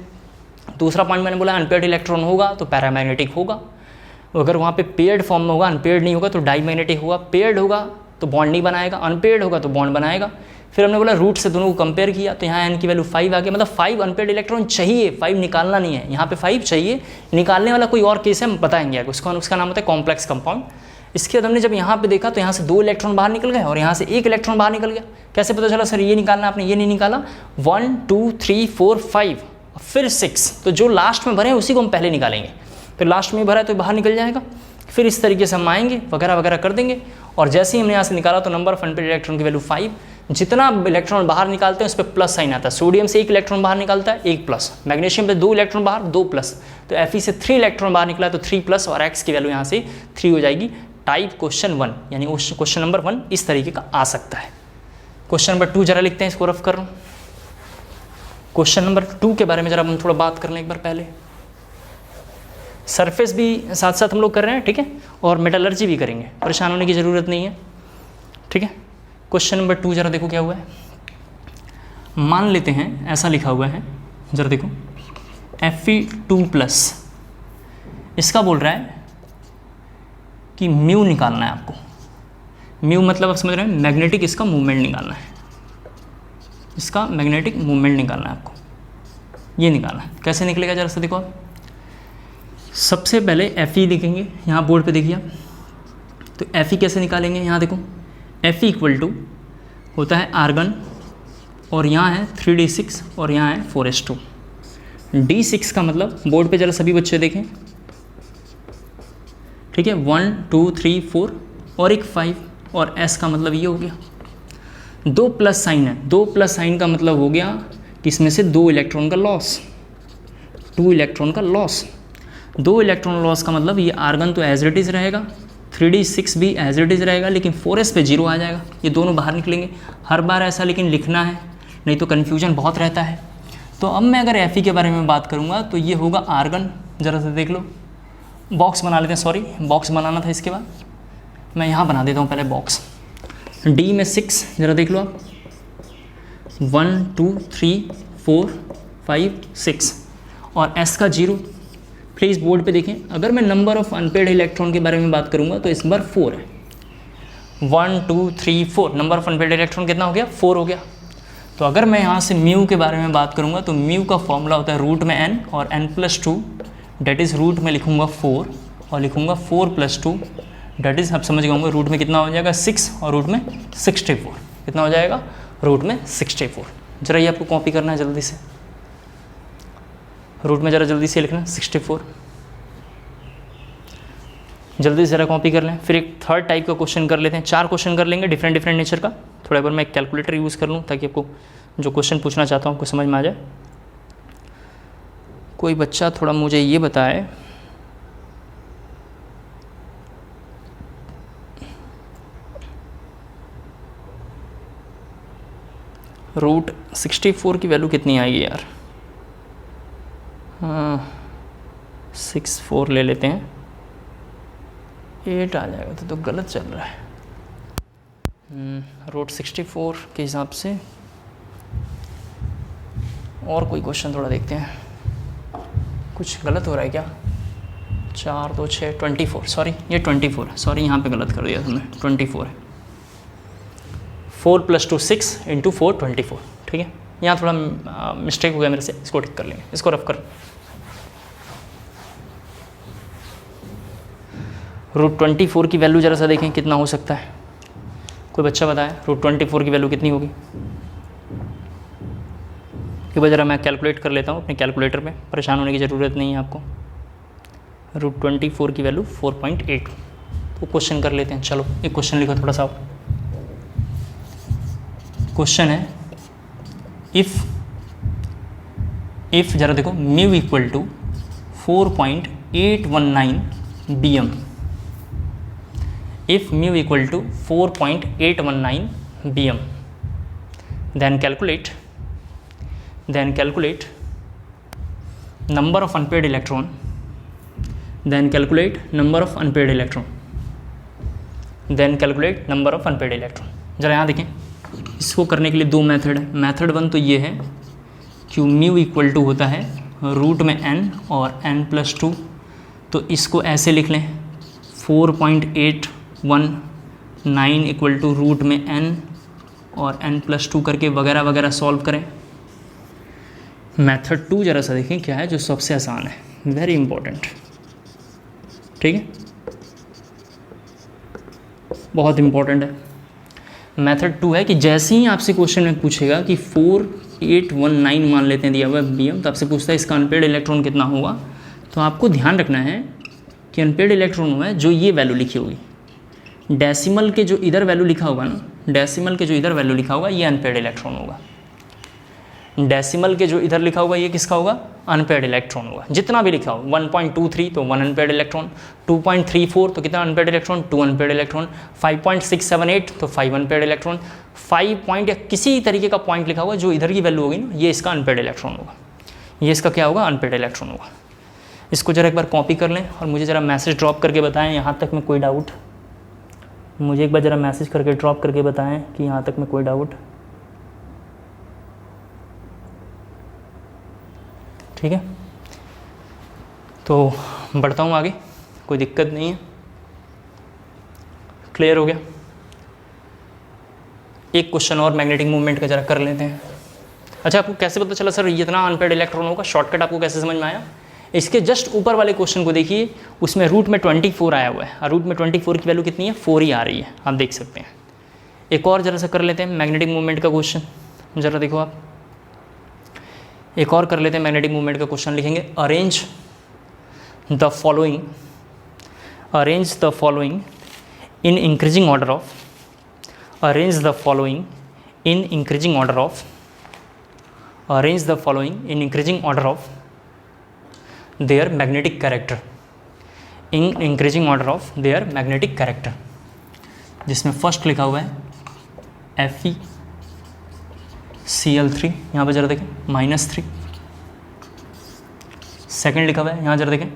दूसरा पॉइंट मैंने बोला, अनपेड इलेक्ट्रॉन होगा तो पैरामैग्नेटिक होगा। अगर वहाँ पे पेयर्ड फॉर्म में होगा, अनपेड नहीं होगा तो डाईमैग्नेटिक होगा। पेयर्ड होगा तो बॉन्ड नहीं बनाएगा, अनपेड होगा तो बॉन्ड बनाएगा। फिर हमने बोला रूट से दोनों को कंपेयर किया तो यहाँ n की वैल्यू 5 आ गई, मतलब 5 अनपेड इलेक्ट्रॉन चाहिए, 5 निकालना नहीं है। यहाँ पे 5 चाहिए, निकालने वाला कोई और केस है, हम बताएंगे उसका नाम होता है कॉम्प्लेक्स कंपाउंड। इसके बाद हमने जब यहाँ पे देखा तो यहाँ से 2 इलेक्ट्रॉन बाहर निकल गए और यहाँ से 1 इलेक्ट्रॉन बाहर निकल गया। कैसे पता चला? सर ये निकालना, आपने ये नहीं निकाला। 1 2 3 4 5 फिर 6, तो जो लास्ट में भरे हैं उसी को हम पहले निकालेंगे। तो लास्ट में भरा है तो बाहर निकल जाएगा। फिर इस तरीके से हम आएंगे, वगैरह वगैरह कर देंगे। और जैसे ही हमने यहाँ से निकाला तो नंबर ऑफ अनपेड इलेक्ट्रॉन की वैल्यू 5। जितना इलेक्ट्रॉन बाहर निकालते हैं उस पर प्लस साइन आता है। सोडियम से 1 इलेक्ट्रॉन बाहर निकालता है, 1 प्लस। मैग्नीशियम पे 2 इलेक्ट्रॉन बाहर, 2 प्लस। तो Fe से 3 इलेक्ट्रॉन बाहर निकला तो 3 प्लस और x की वैल्यू यहाँ से 3 हो जाएगी। टाइप क्वेश्चन 1 यानी क्वेश्चन नंबर 1 इस तरीके का आ सकता है। क्वेश्चन नंबर 2 जरा लिखते हैं, इसको रफ कर रहा हूँ। क्वेश्चन नंबर 2 के बारे में जरा हम थोड़ा बात कर लें एक बार पहले। सरफेस भी साथ साथ हम लोग कर रहे हैं, ठीक है, और मेटलर्जी भी करेंगे, परेशान होने की ज़रूरत नहीं है, ठीक है। क्वेश्चन नंबर 2 जरा देखो क्या हुआ है। मान लेते हैं ऐसा लिखा हुआ है, जरा देखो, Fe2+, इसका बोल रहा है कि म्यू निकालना है आपको। म्यू मतलब आप समझ रहे हैं, मैग्नेटिक इसका मूवमेंट निकालना है, इसका मैग्नेटिक मूवमेंट निकालना है आपको, ये निकालना है। कैसे निकलेगा जरा सा देखो आप। सबसे पहले Fe लिखेंगे, यहाँ बोर्ड पे देखिए आप। तो Fe कैसे निकालेंगे, यहाँ देखो, Fe इक्वल टू होता है आर्गन और यहाँ है 3d6 और यहाँ है 4s2। d6 का मतलब बोर्ड पे जरा सभी बच्चे देखें, ठीक है, 1 2 3 4 और एक 5 और s का मतलब ये हो गया। 2 प्लस साइन है, 2 प्लस साइन का मतलब हो गया कि इसमें से 2 इलेक्ट्रॉन का लॉस, 2 इलेक्ट्रॉन का लॉस। 2 इलेक्ट्रॉन लॉस का मतलब ये आर्गन तो एज इट इज़ रहेगा, 3d6 भी एज इट इज़ रहेगा, लेकिन 4s पे 0 आ जाएगा, ये दोनों बाहर निकलेंगे। हर बार ऐसा लेकिन लिखना है, नहीं तो कन्फ्यूजन बहुत रहता है। तो अब मैं अगर Fe के बारे में बात करूँगा तो ये होगा आर्गन, ज़रा सा देख लो, बॉक्स बना लेते हैं, सॉरी बॉक्स बनाना था, इसके बाद मैं यहाँ बना देता हूँ पहले बॉक्स। D में 6 ज़रा देख लो आप, 1 2 3 4 5 6 और s का 0। प्लीज़ बोर्ड पे देखें, अगर मैं नंबर ऑफ अनपेड इलेक्ट्रॉन के बारे में बात करूँगा तो इस बार 4 है। 1 2 3 4 नंबर ऑफ अनपेड इलेक्ट्रॉन कितना हो गया? 4 हो गया। तो अगर मैं यहाँ से म्यू के बारे में बात करूँगा तो म्यू का फॉर्मूला होता है रूट में n और n+2 डेट इज़ रूट में लिखूँगा 4 और लिखूँगा 4+2 डेट इज़, आप समझ गए होंगे, रूट में कितना हो जाएगा 6 और रूट में 64। कितना हो जाएगा? रूट में 64। जरा ये आपको कॉपी करना है जल्दी से, रूट में ज़रा जल्दी से लिखना 64, जल्दी से ज़रा कॉपी कर लें। फिर एक थर्ड टाइप का क्वेश्चन कर लेते हैं, 4 क्वेश्चन कर लेंगे डिफरेंट डिफरेंट नेचर का। थोड़ा बार मैं कैलकुलेटर यूज़ कर लूँ ताकि आपको जो क्वेश्चन पूछना चाहता हूँ आपको समझ में आ जाए। कोई बच्चा थोड़ा मुझे ये बताए, रूट 64 की वैल्यू कितनी आएगी यार? 64 ले लेते हैं, 8 आ जाएगा तो गलत चल रहा है। रूट 64 के हिसाब से और कोई क्वेश्चन थोड़ा देखते हैं, कुछ गलत हो रहा है क्या? 4 2 6 24, सॉरी ये 24 है, सॉरी यहाँ पे गलत कर दिया तुमने, 24 है। 4+2 6 × 4 24, ठीक है। यहाँ थोड़ा मिस्टेक हो गया मेरे से, इसको ठीक कर लेंगे, इसको रफ कर। रूट 24 की वैल्यू ज़रा सा देखें कितना हो सकता है, कोई बच्चा बताए रूट 24 की वैल्यू कितनी होगी? एक बार ज़रा मैं कैलकुलेट कर लेता हूँ अपने कैलकुलेटर पे, परेशान होने की ज़रूरत नहीं है आपको। रूट 24 की वैल्यू 4.8, तो क्वेश्चन कर लेते हैं। चलो एक क्वेश्चन लिखो थोड़ा सा। क्वेश्चन है इफ़ ज़रा देखो mu equal to 4.819 BM, if mu equal to 4.819 BM, then calculate number of unpaired electron, then calculate number of unpaired electron, then calculate number of unpaired electron। जरा यहाँ देखें, इसको करने के लिए 2 मेथड है। मेथड 1 तो ये है कि म्यू इक्वल टू होता है रूट में n और n+2, तो इसको ऐसे लिख लें 4.819 इक्वल टू रूट में n और n+2 करके वगैरह वगैरह सॉल्व करें। मेथड 2 ज़रा सा देखें क्या है, जो सबसे आसान है, वेरी इंपॉर्टेंट, ठीक है, बहुत इंपॉर्टेंट है। मेथड 2 है कि जैसे ही आपसे क्वेश्चन में पूछेगा कि 4819 मान लेते हैं दिया हुआ BM, तो आपसे पूछता है इसका अनपेड इलेक्ट्रॉन कितना होगा, तो आपको ध्यान रखना है कि अनपेड इलेक्ट्रॉन हुआ है जो ये वैल्यू लिखी होगी, डेसिमल के जो इधर वैल्यू लिखा होगा ना, डेसिमल के जो इधर वैल्यू लिखा होगा ये अनपेड इलेक्ट्रॉन होगा। डेसिमल के जो इधर लिखा होगा ये किसका होगा? अनपेड इलेक्ट्रॉन होगा। जितना भी लिखा हो 1.23 तो 1 अनपेड इलेक्ट्रॉन, 2.34 तो कितना अनपेड इलेक्ट्रॉन? 2 अनपेड इलेक्ट्रॉन, 5.678 तो 5 अनपेड इलेक्ट्रॉन, 5 पॉइंट या किसी तरीके का पॉइंट लिखा होगा जो इधर की वैल्यू होगी ना, ये इसका अनपेड इलेक्ट्रॉन होगा, ये इसका क्या होगा? अनपेड इलेक्ट्रॉन होगा। इसको ज़रा एक बार कॉपी कर लें और मुझे ज़रा मैसेज ड्रॉप करके बताएं यहाँ तक में कोई डाउट, मुझे एक बार ज़रा मैसेज करके ड्रॉप करके बताएं कि यहाँ तक में कोई डाउट, ठीक है। तो बढ़ता हूँ आगे, कोई दिक्कत नहीं है, क्लियर हो गया। एक क्वेश्चन और मैग्नेटिक मूवमेंट का ज़रा कर लेते हैं। अच्छा, आपको कैसे पता चला सर इतना अनपेड इलेक्ट्रॉन होगा? शॉर्टकट आपको कैसे समझ में आया? इसके जस्ट ऊपर वाले क्वेश्चन को देखिए, उसमें रूट में 24 आया हुआ है और रूट में 24 की वैल्यू कितनी है? 4 ही आ रही है, आप देख सकते हैं। एक और ज़रा सा कर लेते हैं मैग्नेटिक मूवमेंट का क्वेश्चन, ज़रा देखो आप, एक और कर लेते हैं मैग्नेटिक मूवमेंट का क्वेश्चन। लिखेंगे arrange the following in increasing order of, arrange the following in increasing order of their magnetic character, in increasing order of their magnetic character, जिसमें फर्स्ट लिखा हुआ है FeCl3, यहाँ पर जरा देखें -3, सेकेंड लिखा हुआ है यहाँ जरा देखें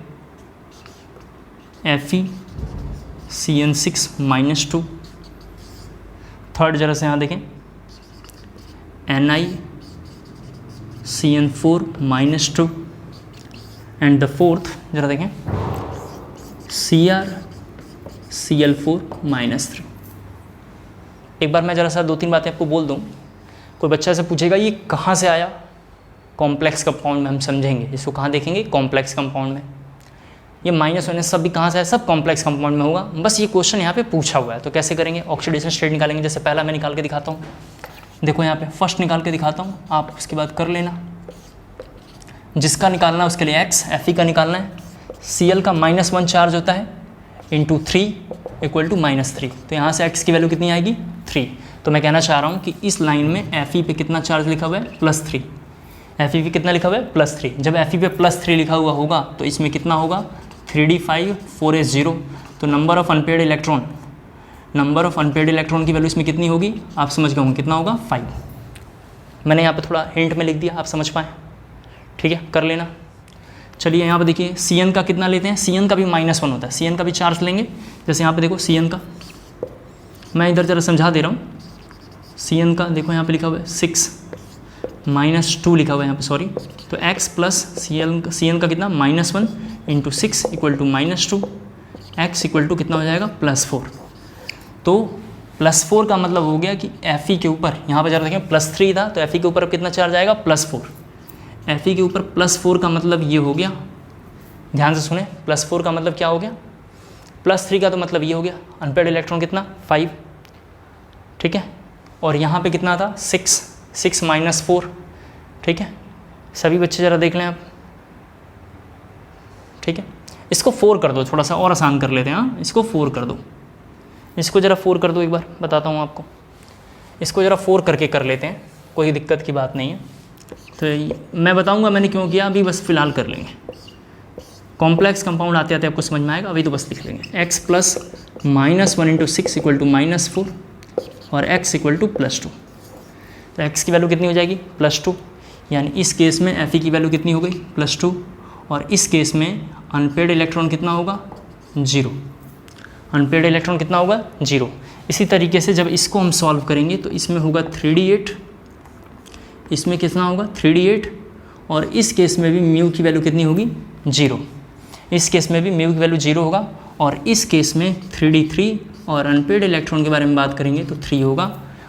FeCN6 -2, थर्ड जरा से यहाँ देखें NiCN4 -2 एंड द फोर्थ जरा देखें CrCl4 -3। एक बार मैं ज़रा सा 2-3 बातें आपको बोल दूं। कोई बच्चा से पूछेगा ये कहाँ से आया, कॉम्प्लेक्स कंपाउंड में हम समझेंगे इसको, कहाँ देखेंगे कॉम्प्लेक्स कंपाउंड में। ये -1 सब भी कहाँ से आया, सब कॉम्प्लेक्स कंपाउंड में होगा। बस ये क्वेश्चन यहाँ पे पूछा हुआ है, तो कैसे करेंगे, ऑक्सीडेशन स्टेट निकालेंगे। जैसे पहला मैं निकाल के दिखाता हूँ, देखो यहाँ पे फर्स्ट निकाल के दिखाता हूँ, आप उसके बाद कर लेना। जिसका निकालना है उसके लिए एक्स Fe का निकालना है। Cl का -1 चार्ज होता है इंटू 3 इक्वल टू -3, तो यहाँ से x की वैल्यू कितनी आएगी 3। तो मैं कहना चाह रहा हूँ कि इस लाइन में Fe पे कितना चार्ज लिखा हुआ है +3। Fe पे कितना लिखा हुआ है +3। जब Fe पे +3 लिखा हुआ होगा तो इसमें कितना होगा 3d5 4s0। तो नंबर ऑफ अनपेयर्ड इलेक्ट्रॉन की वैल्यू इसमें कितनी होगी, आप समझ गए होंगे कितना होगा 5। मैंने यहाँ पे थोड़ा हिंट में लिख दिया, आप समझ पाएँ, ठीक है, कर लेना। चलिए यहाँ पे देखिए Cn का कितना लेते हैं, Cn का भी -1 होता है, Cn का भी चार्ज लेंगे। जैसे यहाँ पे देखो Cn का, मैं इधर जरा समझा दे रहा हूँ। Cn का देखो यहाँ पे लिखा हुआ है 6 -2 लिखा हुआ है यहाँ पे, सॉरी। तो x प्लस Cn का कितना -1 into 6 equal to -2, x equal to कितना हो जाएगा +4। तो +4 का मतलब हो गया कि Fe के ऊपर, यहाँ पर जरा देखें +3 था, तो Fe के ऊपर अब कितना चार्ज आएगा +4। Fe के ऊपर +4 का मतलब ये हो गया, ध्यान से सुने, +4 का मतलब क्या हो गया, +3 का तो मतलब ये हो गया अनपेयर्ड इलेक्ट्रॉन कितना 5, ठीक है। और यहाँ पे कितना था 6 -4, ठीक है। सभी बच्चे ज़रा देख लें आप, ठीक है। इसको 4 कर दो, थोड़ा सा और आसान कर लेते हैं। हाँ, इसको 4 कर दो, इसको ज़रा 4 कर दो, एक बार बताता हूँ आपको। इसको ज़रा 4 करके कर लेते हैं, कोई दिक्कत की बात नहीं है। तो मैं बताऊंगा मैंने क्यों किया, अभी बस फिलहाल कर लेंगे। कॉम्प्लेक्स कंपाउंड आते आते आपको समझ में आएगा, अभी तो बस लिख लेंगे। x plus -1 into 6 equal to -4 और x इक्वल टू +2। तो x की वैल्यू कितनी हो जाएगी +2, यानी इस केस में Fe की वैल्यू कितनी हो गई +2, और इस केस में अनपेयर्ड इलेक्ट्रॉन कितना होगा 0। अनपेयर्ड इलेक्ट्रॉन कितना होगा 0। इसी तरीके से जब इसको हम सॉल्व करेंगे तो इसमें होगा 3d8, इसमें कितना होगा 3d8, और इस केस में भी म्यू की वैल्यू कितनी होगी 0। इस केस में भी म्यू की वैल्यू 0 होगा, और इस केस में 3d3, और अनपेयर्ड इलेक्ट्रॉन के बारे में बात करेंगे तो 3 होगा।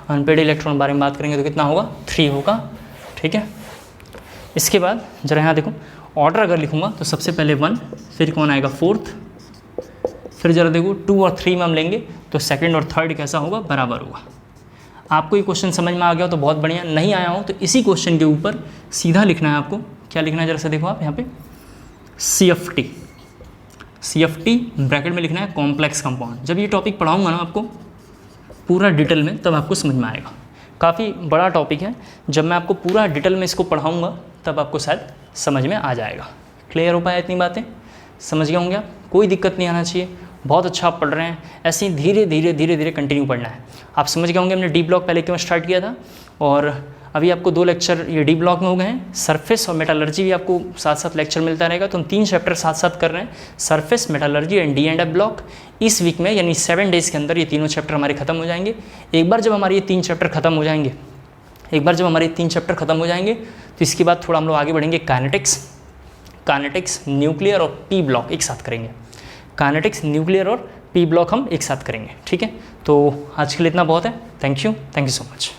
अनपेयर्ड इलेक्ट्रॉन के बारे में बात करेंगे तो कितना होगा 3 होगा, ठीक है। इसके बाद जरा यहाँ देखो, ऑर्डर अगर लिखूँगा तो सबसे पहले 1, फिर कौन आएगा 4th, फिर जरा देखो 2 और 3 में हम लेंगे तो सेकंड और थर्ड कैसा होगा बराबर होगा। आपको ये क्वेश्चन समझ में आ गया हो तो बहुत बढ़िया, नहीं आया हो तो इसी क्वेश्चन के ऊपर सीधा लिखना है आपको। क्या लिखना है जरा से देखो आप यहाँ पे, CFT ब्रैकेट में लिखना है कॉम्प्लेक्स कंपाउंड। जब ये टॉपिक पढ़ाऊंगा ना आपको पूरा डिटेल में, तब आपको समझ में आएगा। काफ़ी बड़ा टॉपिक है, जब मैं आपको पूरा डिटेल में इसको पढ़ाऊँगा तब आपको शायद समझ में आ जाएगा। क्लियर हो पाया, इतनी बातें समझ गए होंगे आप, कोई दिक्कत नहीं आना चाहिए। बहुत अच्छा आप पढ़ रहे हैं, ऐसे ही धीरे धीरे कंटिन्यू पढ़ना है। आप समझ गए होंगे हमने डी ब्लॉक पहले क्यों स्टार्ट किया था, और अभी आपको 2 लेक्चर ये डी ब्लॉक में हो गए हैं। सरफेस और मेटालर्जी भी आपको साथ साथ लेक्चर मिलता रहेगा, तो हम 3 चैप्टर साथ साथ कर रहे हैं, surface, metallurgy and D&F block. इस वीक में यानी 7 डेज़ के अंदर ये तीनों चैप्टर हमारे खत्म हो जाएंगे। एक बार जब हमारे ये 3 चैप्टर खत्म हो जाएंगे, तो इसके बाद थोड़ा हम लोग आगे बढ़ेंगे काइनेटिक्स, न्यूक्लियर और पी ब्लॉक एक साथ करेंगे। काइनेटिक्स, न्यूक्लियर और पी ब्लॉक हम एक साथ करेंगे, ठीक है। तो आज के लिए इतना बहुत है। Thank you so much.